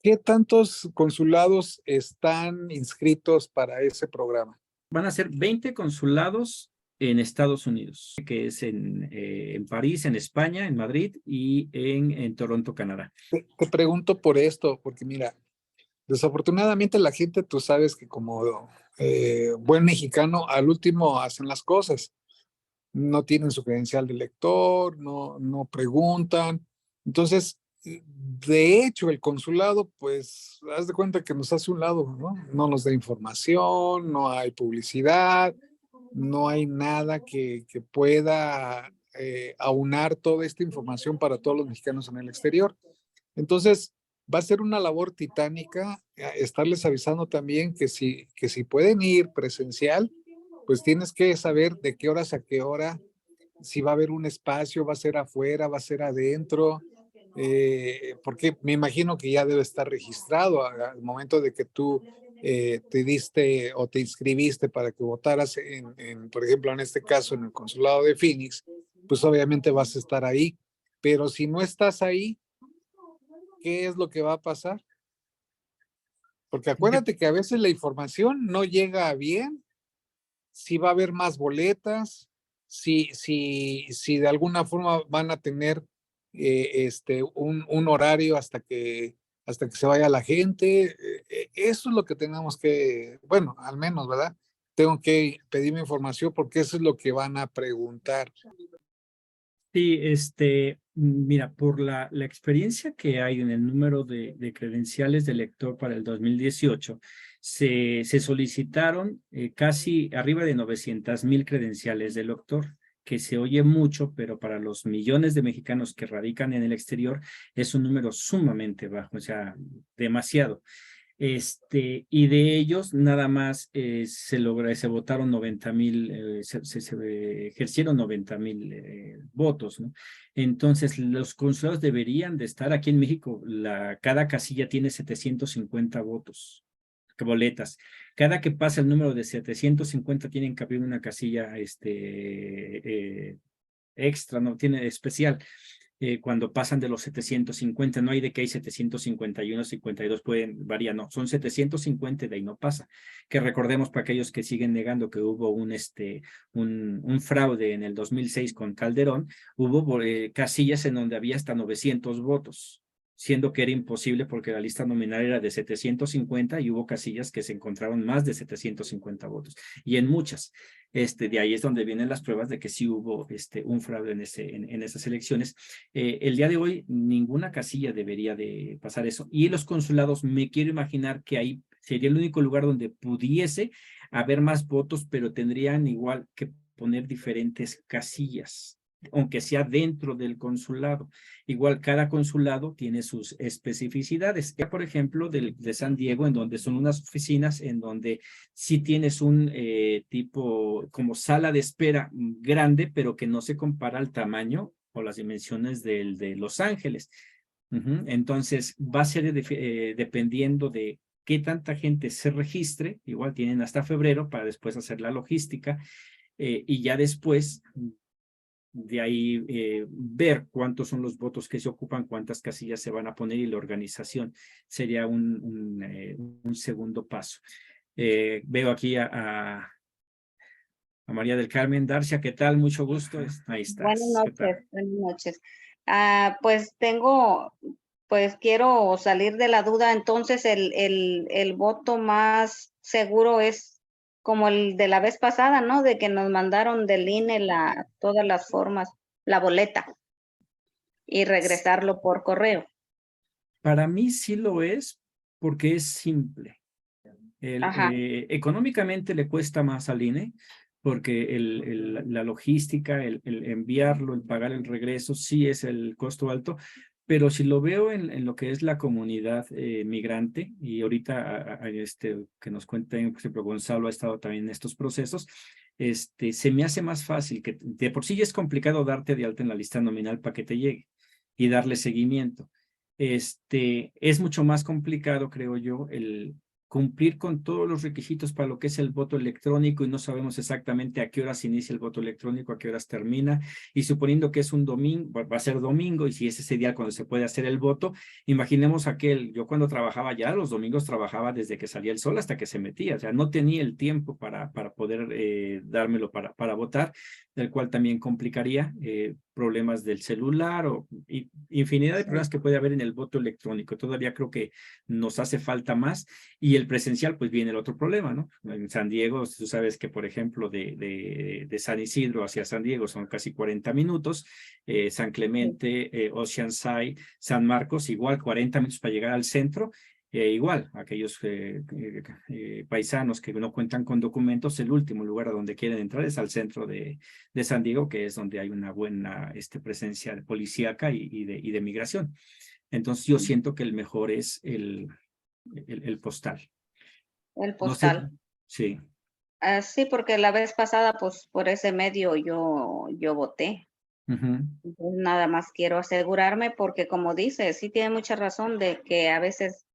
¿qué tantos consulados están inscritos para ese programa? Van a ser 20 consulados en Estados Unidos, que es en París, en España, en Madrid y en Toronto, Canadá. Te pregunto por esto, porque mira, desafortunadamente la gente, tú sabes que como buen mexicano, al último hacen las cosas. No tienen su credencial de lector, no preguntan. Entonces, de hecho, el consulado, pues, haz de cuenta que nos hace un lado, ¿no? No nos da información, no hay publicidad, no hay nada que pueda aunar toda esta información para todos los mexicanos en el exterior. Entonces, va a ser una labor titánica estarles avisando también que si pueden ir presencial, pues tienes que saber de qué horas a qué hora, si va a haber un espacio, va a ser afuera, va a ser adentro, porque me imagino que ya debe estar registrado al momento de que tú te diste o te inscribiste para que votaras por ejemplo, en este caso, en el consulado de Phoenix, pues obviamente vas a estar ahí, pero si no estás ahí, ¿qué es lo que va a pasar? Porque acuérdate que a veces la información no llega bien, si va a haber más boletas, si de alguna forma van a tener un horario hasta que se vaya la gente. Eso es lo que tenemos que, bueno, al menos, ¿verdad? Tengo que pedirme información porque eso es lo que van a preguntar. Sí, mira, por la experiencia que hay en el número de credenciales de lector para el 2018, se solicitaron casi arriba de 900,000 credenciales de lector, que se oye mucho, pero para los millones de mexicanos que radican en el exterior es un número sumamente bajo, o sea, demasiado. Y de ellos nada más se votaron 90,000, se ejercieron 90,000 votos, ¿no? Entonces, los consulados deberían de estar aquí en México, cada casilla tiene 750 votos, boletas. Cada que pasa el número de 750 tienen que abrir una casilla extra, no tiene especial. Cuando pasan de los 750, no hay de que hay 751, 52, pueden variar, no, son 750 y de ahí no pasa. Que recordemos para aquellos que siguen negando que hubo un fraude en el 2006 con Calderón, hubo casillas en donde había hasta 900 votos, siendo que era imposible porque la lista nominal era de 750 y hubo casillas que se encontraron más de 750 votos. Y en muchas, de ahí es donde vienen las pruebas de que sí hubo un fraude en esas elecciones. El día de hoy ninguna casilla debería de pasar eso. Y los consulados, me quiero imaginar que ahí sería el único lugar donde pudiese haber más votos, pero tendrían igual que poner diferentes casillas, aunque sea dentro del consulado. Igual cada consulado tiene sus especificidades. Por ejemplo, de San Diego, en donde son unas oficinas en donde sí tienes un tipo como sala de espera grande, pero que no se compara al tamaño o las dimensiones de Los Ángeles. Entonces, va a ser dependiendo de qué tanta gente se registre, igual tienen hasta febrero para después hacer la logística y ya después de ahí ver cuántos son los votos que se ocupan, cuántas casillas se van a poner y la organización sería un segundo paso. Veo aquí a María del Carmen Darcia, ¿qué tal? Mucho gusto. Ahí Buenas estás. ¿Qué tal? noches, buenas noches. Pues quiero salir de la duda, entonces el voto más seguro es como el de la vez pasada, ¿no? De que nos mandaron del INE todas las formas, la boleta, y regresarlo por correo. Para mí sí lo es porque es simple. Ajá. Económicamente le cuesta más al INE porque la logística, el enviarlo, el pagar el regreso, sí es el costo alto, pero si lo veo en lo que es la comunidad migrante, y ahorita que nos cuenten, por ejemplo, Gonzalo ha estado también en estos procesos, se me hace más fácil, que de por sí ya es complicado darte de alta en la lista nominal para que te llegue y darle seguimiento. Es mucho más complicado, creo yo, cumplir con todos los requisitos para lo que es el voto electrónico y no sabemos exactamente a qué horas inicia el voto electrónico, a qué horas termina, y suponiendo que es un domingo, va a ser domingo, y si es ese día cuando se puede hacer el voto, imaginemos yo cuando trabajaba ya, los domingos trabajaba desde que salía el sol hasta que se metía, o sea, no tenía el tiempo para poder dármelo para votar, el cual también complicaría problemas del celular o infinidad de problemas que puede haber en el voto electrónico. Todavía creo que nos hace falta más. Y el presencial, pues viene el otro problema, ¿no? En San Diego, tú sabes que, por ejemplo, de San Isidro hacia San Diego son casi 40 minutos, San Clemente, Oceanside, San Marcos, igual 40 minutos para llegar al centro. Igual, aquellos paisanos que no cuentan con documentos, el último lugar a donde quieren entrar es al centro de San Diego, que es donde hay una buena presencia policíaca y de migración. Entonces yo siento que el mejor es el postal. El No sé, postal. sí. Sí, porque la vez pasada, pues por ese medio yo voté. Ujú. Entonces, nada más quiero asegurarme porque como dice, sí tiene mucha razón de que a veces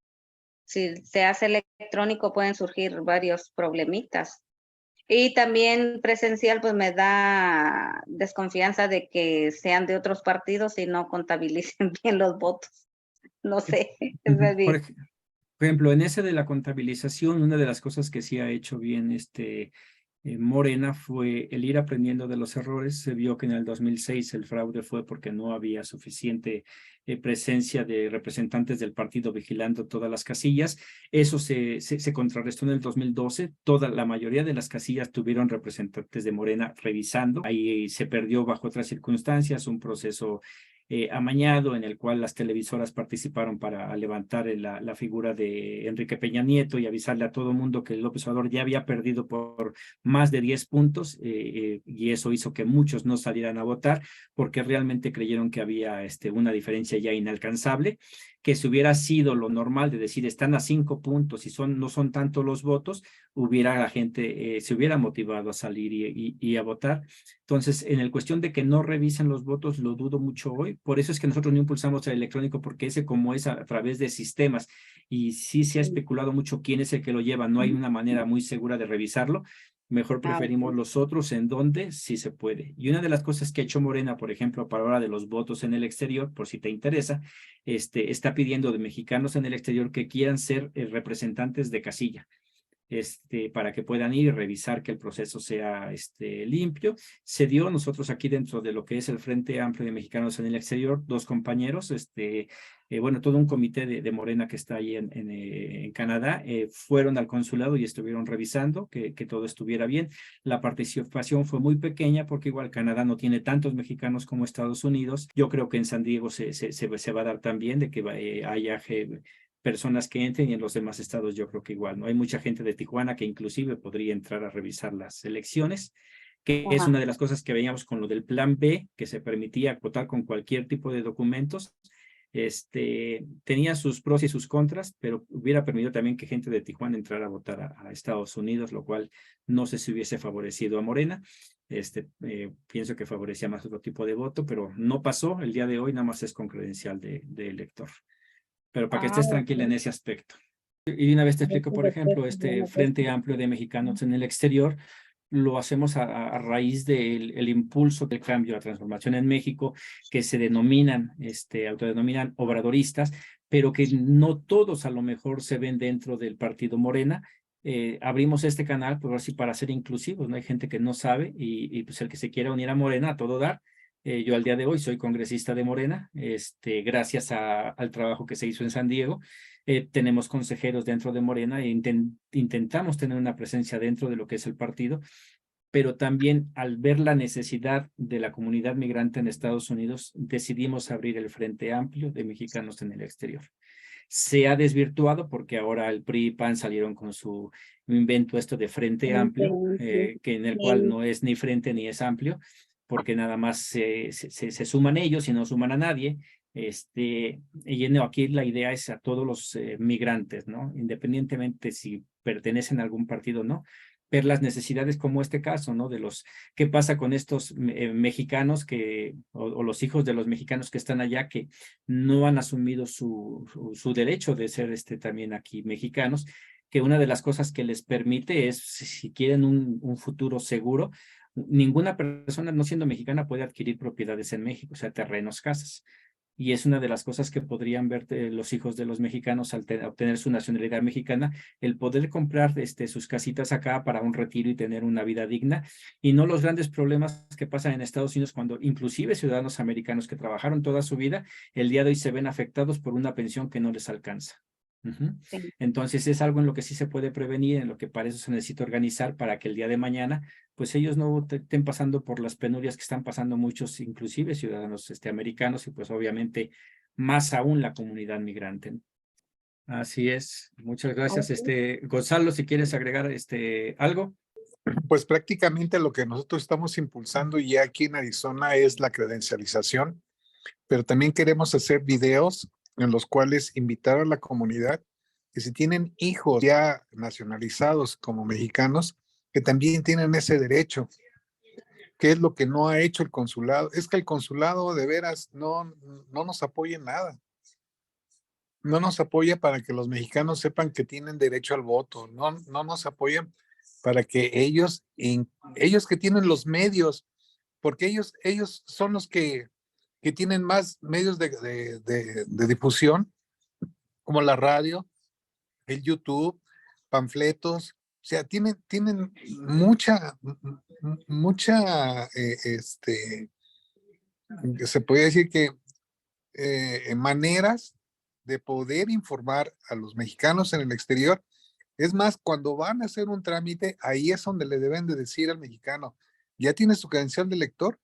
si se hace electrónico pueden surgir varios problemitas. Y también presencial, pues me da desconfianza de que sean de otros partidos y no contabilicen bien los votos. No sé. Ujú. Por ejemplo, en ese de la contabilización, una de las cosas que sí ha hecho bien Morena fue el ir aprendiendo de los errores. Se vio que en el 2006 el fraude fue porque no había suficiente presencia de representantes del partido vigilando todas las casillas. Eso se contrarrestó en el 2012. La mayoría de las casillas tuvieron representantes de Morena revisando. Ahí se perdió bajo otras circunstancias un proceso amañado en el cual las televisoras participaron para levantar la figura de Enrique Peña Nieto y avisarle a todo mundo que López Obrador ya había perdido por más de 10 puntos y eso hizo que muchos no salieran a votar porque realmente creyeron que había una diferencia ya inalcanzable, que si hubiera sido lo normal de decir están a 5 puntos y no son tanto los votos, la gente se hubiera motivado a salir y a votar. Entonces, en el cuestión de que no revisen los votos, lo dudo mucho hoy. Por eso es que nosotros no impulsamos el electrónico, porque ese como es a través de sistemas y sí se ha especulado mucho quién es el que lo lleva, no hay una manera muy segura de revisarlo. Mejor preferimos los otros en donde sí se puede. Y una de las cosas que ha hecho Morena, por ejemplo, para ahora de los votos en el exterior, por si te interesa, está pidiendo de mexicanos en el exterior que quieran ser representantes de casilla. Para que puedan ir y revisar que el proceso sea limpio. Se dio nosotros aquí dentro de lo que es el Frente Amplio de Mexicanos en el Exterior, 2 compañeros, bueno, todo un comité de Morena que está ahí en Canadá, fueron al consulado y estuvieron revisando que todo estuviera bien. La participación fue muy pequeña porque igual Canadá no tiene tantos mexicanos como Estados Unidos. Yo creo que en San Diego se va a dar también de que haya personas que entren y en los demás estados yo creo que igual, ¿no? Hay mucha gente de Tijuana que inclusive podría entrar a revisar las elecciones, que es una de las cosas que veíamos con lo del plan B, que se permitía votar con cualquier tipo de documentos. Tenía sus pros y sus contras, pero hubiera permitido también que gente de Tijuana entrara a votar a Estados Unidos, lo cual no sé si hubiese favorecido a Morena. Pienso que favorecía más otro tipo de voto, pero no pasó. El día de hoy nada más es con credencial de elector. Pero para que estés tranquila en ese aspecto. Y una vez te explico, por ejemplo, este Frente Amplio de Mexicanos en el Exterior, lo hacemos a raíz del impulso del cambio, la transformación en México, que se autodenominan obradoristas, pero que no todos a lo mejor se ven dentro del partido Morena. Abrimos este canal, pues así para ser inclusivos, ¿no? Hay gente que no sabe y pues el que se quiera unir a Morena a todo dar. Yo al día de hoy soy congresista de Morena, gracias al trabajo que se hizo en San Diego. Tenemos consejeros dentro de Morena e intentamos tener una presencia dentro de lo que es el partido, pero también al ver la necesidad de la comunidad migrante en Estados Unidos, decidimos abrir el Frente Amplio de Mexicanos en el Exterior. Se ha desvirtuado porque ahora el PRI y PAN salieron con su invento de Frente Amplio, que en el cual no es ni frente ni es amplio, porque nada más se suman ellos y no suman a nadie. Y no, aquí la idea es a todos los migrantes, ¿no? Independientemente si pertenecen a algún partido o no, ver las necesidades como este caso, ¿no? ¿Qué pasa con estos mexicanos o los hijos de los mexicanos que están allá que no han asumido su derecho de ser también aquí mexicanos, que una de las cosas que les permite es, si quieren un futuro seguro, ninguna persona no siendo mexicana puede adquirir propiedades en México, o sea, terrenos, casas. Y es una de las cosas que podrían ver los hijos de los mexicanos al obtener su nacionalidad mexicana, el poder comprar sus casitas acá para un retiro y tener una vida digna, y no los grandes problemas que pasan en Estados Unidos cuando inclusive ciudadanos americanos que trabajaron toda su vida, el día de hoy se ven afectados por una pensión que no les alcanza. Sí. Entonces es algo en lo que sí se puede prevenir, en lo que para eso se necesita organizar para que el día de mañana pues ellos no estén pasando por las penurias que están pasando muchos, inclusive ciudadanos americanos, y pues obviamente más aún la comunidad migrante. Así es. Muchas gracias. Ok. Gonzalo, si quieres agregar algo. Pues prácticamente lo que nosotros estamos impulsando ya aquí en Arizona es la credencialización, pero también queremos hacer videos en los cuales invitar a la comunidad que si tienen hijos ya nacionalizados como mexicanos, que también tienen ese derecho. ¿Qué es lo que no ha hecho el consulado? Es que el consulado de veras no nos apoya en nada. No nos apoya para que los mexicanos sepan que tienen derecho al voto. No nos apoyan para que ellos que tienen los medios, porque ellos son los que tienen más medios de difusión, como la radio, el YouTube, panfletos, o sea, tienen mucha, se puede decir que maneras de poder informar a los mexicanos en el exterior. Es más, cuando van a hacer un trámite, ahí es donde le deben de decir al mexicano, ¿ya tienes tu credencial de lector?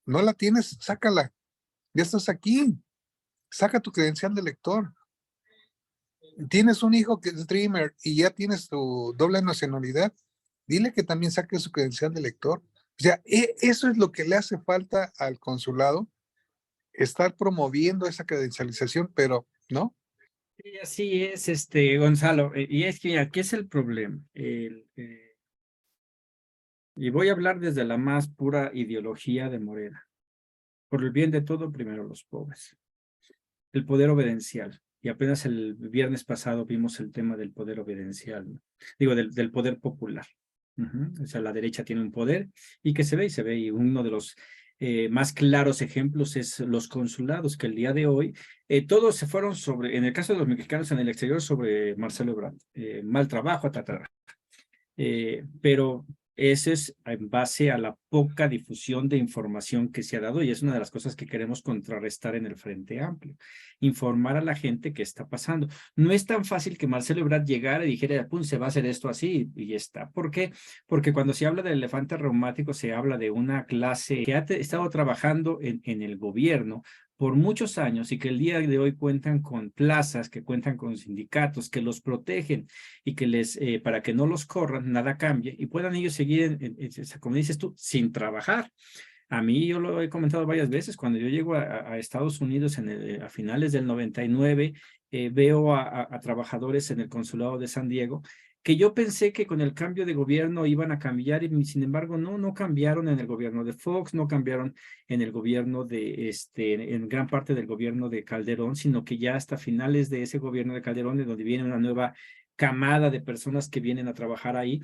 ¿No la tienes? Sácala. Ya estás aquí. Saca tu credencial de lector. Tienes un hijo que es streamer y ya tienes tu doble nacionalidad, dile que también saque su credencial de lector. O sea, eso es lo que le hace falta al consulado, estar promoviendo esa credencialización, pero no. Sí, así es, Gonzalo. Y es que aquí es el problema. Y voy a hablar desde la más pura ideología de Morena. Por el bien de todo, primero los pobres. El poder obedencial. Y apenas el viernes pasado vimos el tema del poder obedencial, ¿no? Digo, del poder popular. O sea, la derecha tiene un poder y que se ve y se ve. Y uno de los más claros ejemplos es los consulados, que el día de hoy todos se fueron sobre, en el caso de los mexicanos en el exterior, sobre Marcelo Ebrard. Mal trabajo, pero eso es en base a la poca difusión de información que se ha dado, y es una de las cosas que queremos contrarrestar en el Frente Amplio. Informar a la gente qué está pasando. No es tan fácil que Marcelo Ebrard llegara y dijera, pum, se va a hacer esto así y ya está. ¿Por qué? Porque cuando se habla del elefante reumático, se habla de una clase que ha estado trabajando en el gobierno por muchos años y que el día de hoy cuentan con plazas, que cuentan con sindicatos, que los protegen y que para que no los corran, nada cambie y puedan ellos seguir, como dices tú, sin trabajar. A mí, yo lo he comentado varias veces, cuando yo llego a Estados Unidos a finales del 99, veo a trabajadores en el consulado de San Diego, que yo pensé que con el cambio de gobierno iban a cambiar, y sin embargo no cambiaron en el gobierno de Fox, no cambiaron en el gobierno en gran parte del gobierno de Calderón, sino que ya hasta finales de ese gobierno de Calderón, de donde viene una nueva camada de personas que vienen a trabajar ahí,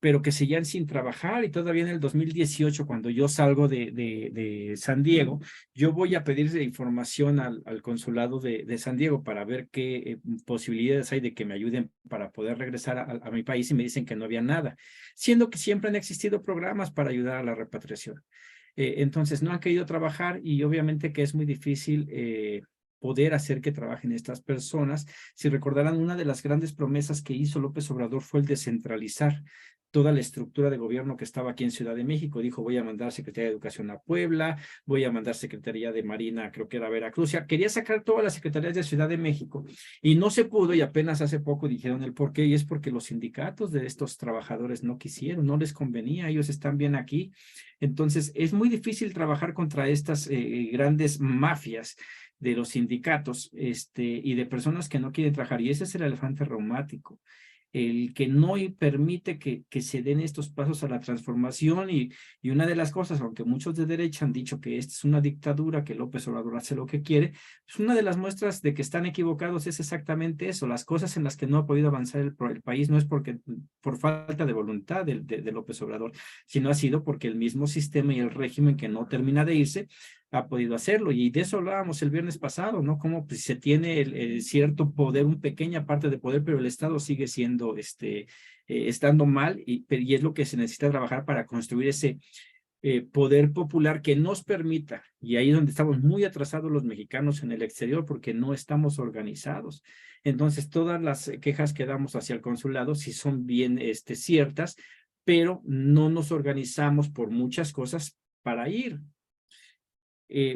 pero que seguían sin trabajar, y todavía en el 2018, cuando yo salgo de San Diego, yo voy a pedir información al consulado de San Diego para ver qué posibilidades hay de que me ayuden para poder regresar a mi país, y me dicen que no había nada, siendo que siempre han existido programas para ayudar a la repatriación. Entonces no han querido trabajar, y obviamente que es muy difícil poder hacer que trabajen estas personas. Si recordarán, una de las grandes promesas que hizo López Obrador fue el descentralizar toda la estructura de gobierno que estaba aquí en Ciudad de México. Dijo, voy a mandar Secretaría de Educación a Puebla, voy a mandar Secretaría de Marina, creo que era Veracruz. Quería sacar todas las secretarías de Ciudad de México y no se pudo, y apenas hace poco dijeron el por qué, y es porque los sindicatos de estos trabajadores no quisieron, no les convenía, ellos están bien aquí. Entonces es muy difícil trabajar contra estas grandes mafias de los sindicatos y de personas que no quieren trabajar, y ese es el elefante reumático. el que no permite que se den estos pasos a la transformación y una de las cosas, aunque muchos de derecha han dicho que esta es una dictadura, que López Obrador hace lo que quiere, pues una de las muestras de que están equivocados es exactamente eso, las cosas en las que no ha podido avanzar el país no es porque por falta de voluntad de López Obrador, sino ha sido porque el mismo sistema y el régimen que no termina de irse ha podido hacerlo, y de eso hablábamos el viernes pasado, ¿no? Como pues, se tiene el cierto poder, una pequeña parte de poder, pero el Estado sigue siendo, estando mal, y es lo que se necesita trabajar para construir ese poder popular que nos permita, y ahí es donde estamos muy atrasados los mexicanos en el exterior, porque no estamos organizados. Entonces, todas las quejas que damos hacia el consulado sí son bien ciertas, pero no nos organizamos por muchas cosas para ir.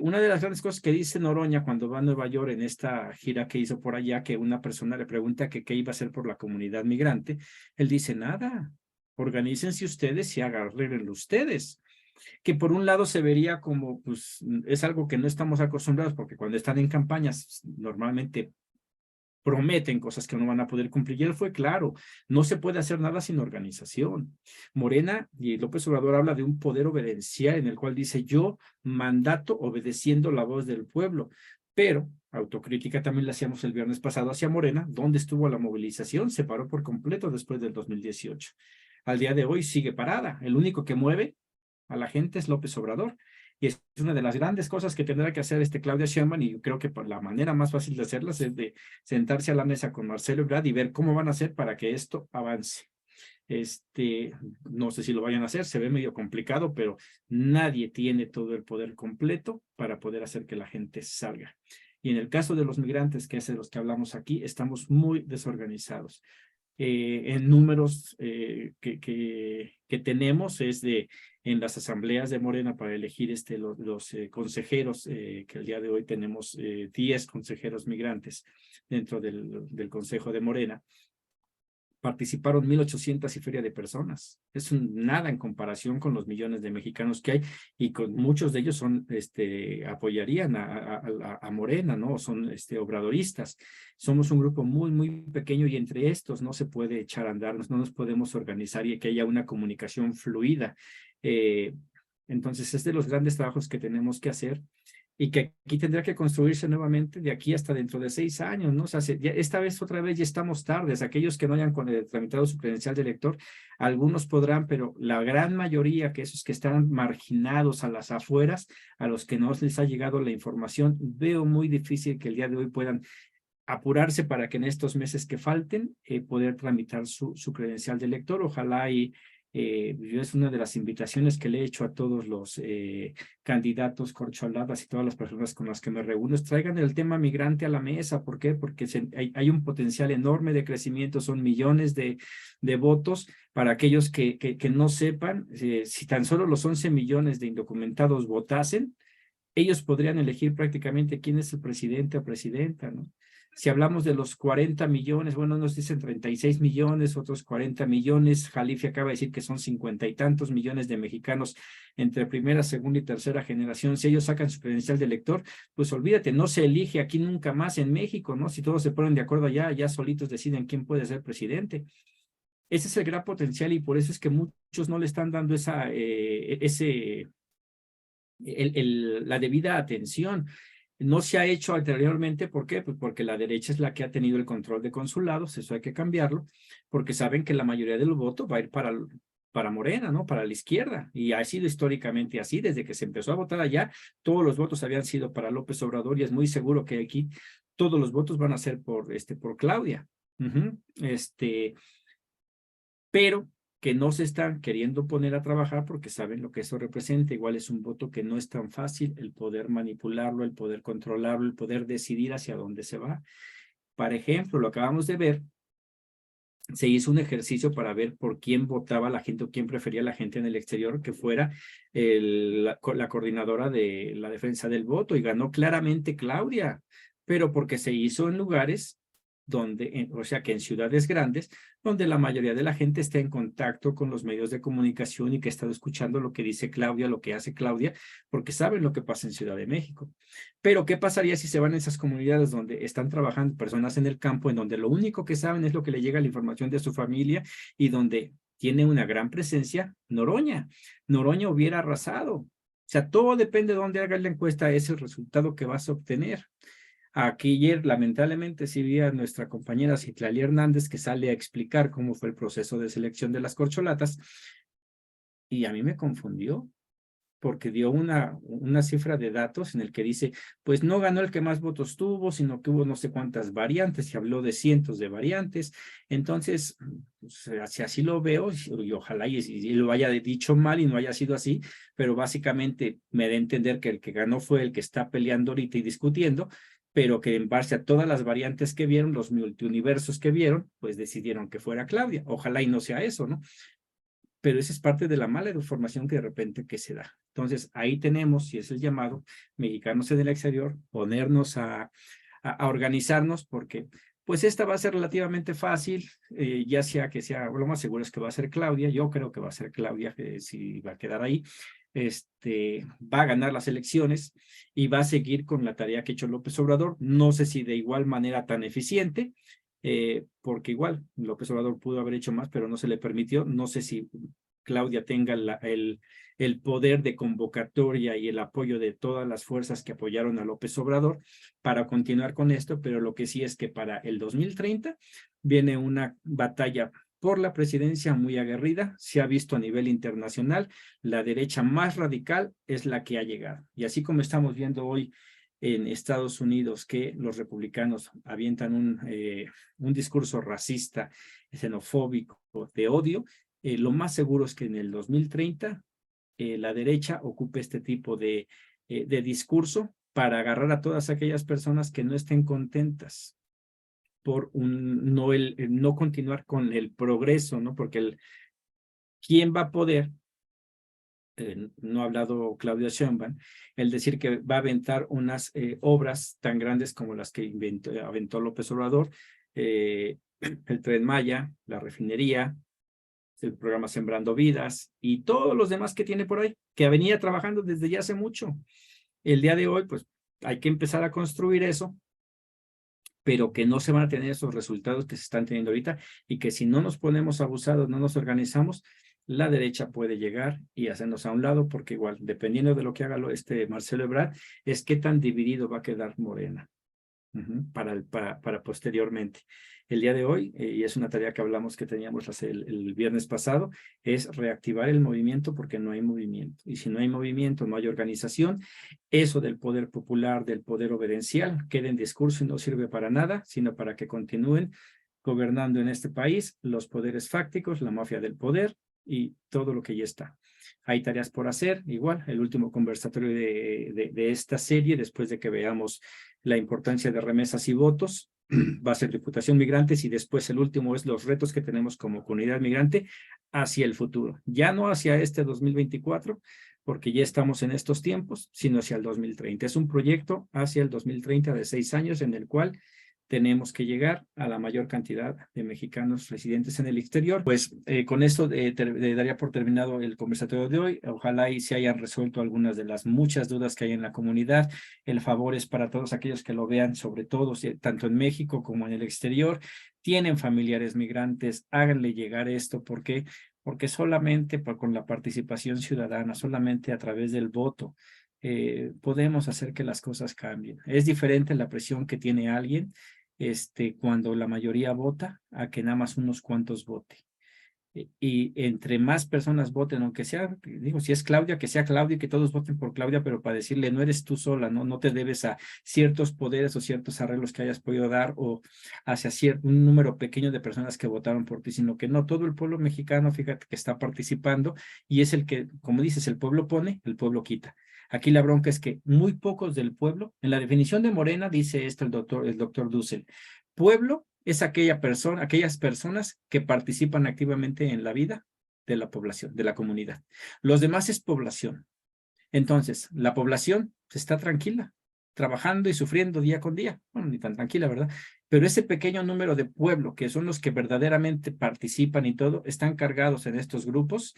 Una de las grandes cosas que dice Noroña cuando va a Nueva York en esta gira que hizo por allá, que una persona le pregunta que qué iba a hacer por la comunidad migrante, él dice, nada, organícense ustedes y arreglenlo ustedes. Que por un lado se vería como, pues, es algo que no estamos acostumbrados, porque cuando están en campañas, normalmente prometen cosas que no van a poder cumplir. Y él fue claro, no se puede hacer nada sin organización. Morena y López Obrador habla de un poder obediencial en el cual dice yo mandato obedeciendo la voz del pueblo, pero autocrítica también la hacíamos el viernes pasado hacia Morena, donde estuvo la movilización, se paró por completo después del 2018. Al día de hoy sigue parada, el único que mueve a la gente es López Obrador. Y es una de las grandes cosas que tendrá que hacer Claudia Sheinbaum, y yo creo que la manera más fácil de hacerlas es de sentarse a la mesa con Marcelo Ebrard y ver cómo van a hacer para que esto avance. No sé si lo vayan a hacer, se ve medio complicado, pero nadie tiene todo el poder completo para poder hacer que la gente salga. Y en el caso de los migrantes, que es de los que hablamos aquí, estamos muy desorganizados. En números que tenemos es de en las asambleas de Morena para elegir los consejeros, que el día de hoy tenemos 10 consejeros migrantes dentro del Consejo de Morena. Participaron 1,800 y feria de personas. Es nada en comparación con los millones de mexicanos que hay, y con muchos de ellos apoyarían a Morena, ¿no? Son obradoristas. Somos un grupo muy, muy pequeño, y entre estos no se puede echar a andar, no nos podemos organizar y que haya una comunicación fluida. Entonces, es de los grandes trabajos que tenemos que hacer, y que aquí tendrá que construirse nuevamente de aquí hasta dentro de 6 años, ¿no? O sea, esta vez otra vez ya estamos tardes. Aquellos que no hayan tramitado su credencial de elector, algunos podrán, pero la gran mayoría, que esos que están marginados a las afueras, a los que no les ha llegado la información, veo muy difícil que el día de hoy puedan apurarse para que en estos meses que falten poder tramitar su credencial de elector. Ojalá yo es una de las invitaciones que le he hecho a todos los candidatos, corcholatas y todas las personas con las que me reúno, traigan el tema migrante a la mesa. ¿Por qué? Porque hay un potencial enorme de crecimiento, son millones de votos. Para aquellos que no sepan, si tan solo los 11 millones de indocumentados votasen, ellos podrían elegir prácticamente quién es el presidente o presidenta, ¿no? Si hablamos de los 40 millones, bueno, nos dicen 36 millones, otros 40 millones. Jalife acaba de decir que son 50 y tantos millones de mexicanos entre primera, segunda y tercera generación. Si ellos sacan su credencial de elector, pues olvídate, no se elige aquí nunca más en México, ¿no? Si todos se ponen de acuerdo allá, ya solitos deciden quién puede ser presidente. Ese es el gran potencial, y por eso es que muchos no le están dando la debida atención. No se ha hecho anteriormente. ¿Por qué? Pues porque la derecha es la que ha tenido el control de consulados. Eso hay que cambiarlo, porque saben que la mayoría del voto va a ir para Morena, ¿no? Para la izquierda, y ha sido históricamente así. Desde que se empezó a votar allá, todos los votos habían sido para López Obrador, y es muy seguro que aquí todos los votos van a ser por Claudia. Pero que no se están queriendo poner a trabajar porque saben lo que eso representa. Igual es un voto que no es tan fácil el poder manipularlo, el poder controlarlo, el poder decidir hacia dónde se va. Por ejemplo, lo acabamos de ver, se hizo un ejercicio para ver por quién votaba la gente o quién prefería la gente en el exterior que fuera la coordinadora de la defensa del voto, y ganó claramente Claudia, pero porque se hizo en lugares donde, o sea que en ciudades grandes, donde la mayoría de la gente está en contacto con los medios de comunicación y que está escuchando lo que dice Claudia, lo que hace Claudia, porque saben lo que pasa en Ciudad de México. Pero, ¿qué pasaría si se van a esas comunidades donde están trabajando personas en el campo, en donde lo único que saben es lo que le llega la información de su familia y donde tiene una gran presencia Noroña? Noroña hubiera arrasado. O sea, todo depende de dónde hagas la encuesta, es el resultado que vas a obtener. Aquí ayer, lamentablemente, sí vi a nuestra compañera Citlali Hernández que sale a explicar cómo fue el proceso de selección de las corcholatas y a mí me confundió porque dio una cifra de datos en el que dice, pues no ganó el que más votos tuvo, sino que hubo no sé cuántas variantes, y habló de cientos de variantes. Entonces, pues, así lo veo, y ojalá y lo haya dicho mal y no haya sido así, pero básicamente me da a entender que el que ganó fue el que está peleando ahorita y discutiendo, pero que en base a todas las variantes que vieron, los multiuniversos que vieron, pues decidieron que fuera Claudia. Ojalá y no sea eso, ¿no? Pero esa es parte de la mala información que de repente que se da. Entonces, ahí tenemos, si es el llamado, mexicanos en el exterior, ponernos a organizarnos, porque pues esta va a ser relativamente fácil, ya sea que sea, lo más seguro es que va a ser Claudia, yo creo que va a ser Claudia, si va a quedar ahí, va a ganar las elecciones y va a seguir con la tarea que ha hecho López Obrador, no sé si de igual manera tan eficiente, porque igual López Obrador pudo haber hecho más, pero no se le permitió. No sé si Claudia tenga el poder de convocatoria y el apoyo de todas las fuerzas que apoyaron a López Obrador para continuar con esto, pero lo que sí es que para el 2030 viene una batalla por la presidencia muy aguerrida. Se ha visto a nivel internacional, la derecha más radical es la que ha llegado. Y así como estamos viendo hoy en Estados Unidos que los republicanos avientan un discurso racista, xenofóbico, de odio, lo más seguro es que en el 2030 la derecha ocupe este tipo de discurso para agarrar a todas aquellas personas que no estén contentas por no continuar con el progreso, ¿no? Porque ¿quién va a poder? No ha hablado Claudia Sheinbaum, el decir que va a aventar unas obras tan grandes como las que aventó López Obrador, el Tren Maya, la refinería, el programa Sembrando Vidas y todos los demás que tiene por ahí, que venía trabajando desde ya hace mucho. El día de hoy, pues hay que empezar a construir eso, pero que no se van a tener esos resultados que se están teniendo ahorita y que si no nos ponemos abusados, no nos organizamos, la derecha puede llegar y hacernos a un lado, porque igual, dependiendo de lo que haga Marcelo Ebrard, es qué tan dividido va a quedar Morena para posteriormente. El día de hoy, y es una tarea que hablamos que teníamos el viernes pasado, es reactivar el movimiento porque no hay movimiento. Y si no hay movimiento, no hay organización. Eso del poder popular, del poder obediencial, queda en discurso y no sirve para nada, sino para que continúen gobernando en este país los poderes fácticos, la mafia del poder y todo lo que ya está. Hay tareas por hacer, igual, el último conversatorio de esta serie, después de que veamos la importancia de remesas y votos, va a ser Diputación Migrantes y después el último es los retos que tenemos como comunidad migrante hacia el futuro. Ya no hacia este 2024, porque ya estamos en estos tiempos, sino hacia el 2030. Es un proyecto hacia el 2030 de 6 años en el cual tenemos que llegar a la mayor cantidad de mexicanos residentes en el exterior. Pues con esto daría por terminado el conversatorio de hoy. Ojalá y se hayan resuelto algunas de las muchas dudas que hay en la comunidad. El favor es para todos aquellos que lo vean, sobre todo tanto en México como en el exterior. Tienen familiares migrantes, háganle llegar esto. ¿Por qué? Porque solamente con la participación ciudadana, solamente a través del voto, podemos hacer que las cosas cambien. Es diferente la presión que tiene alguien cuando la mayoría vota a que nada más unos cuantos voten. Y entre más personas voten, aunque sea, digo, si es Claudia, que sea Claudia y que todos voten por Claudia, pero para decirle, no eres tú sola, no te debes a ciertos poderes o ciertos arreglos que hayas podido dar o hacia un número pequeño de personas que votaron por ti, sino que no, todo el pueblo mexicano, fíjate que está participando y es el que, como dices, el pueblo pone, el pueblo quita. Aquí la bronca es que muy pocos del pueblo, en la definición de Morena dice esto el doctor Dussel, pueblo es aquellas personas que participan activamente en la vida de la población, de la comunidad. Los demás es población. Entonces, la población está tranquila. trabajando y sufriendo día con día. Bueno, ni tan tranquila, ¿verdad? Pero ese pequeño número de pueblo, que son los que verdaderamente participan y todo, están cargados en estos grupos,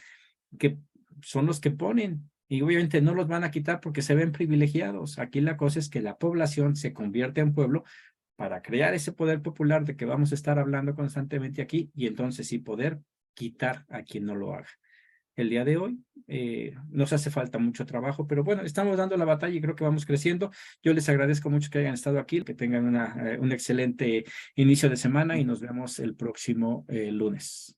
que son los que ponen, y obviamente no los van a quitar porque se ven privilegiados. Aquí la cosa es que la población se convierte en pueblo para crear ese poder popular de que vamos a estar hablando constantemente aquí, y entonces sí poder quitar a quien no lo haga. El día de hoy nos hace falta mucho trabajo, pero bueno, estamos dando la batalla y creo que vamos creciendo. Yo les agradezco mucho que hayan estado aquí, que tengan un excelente inicio de semana y nos vemos el próximo lunes.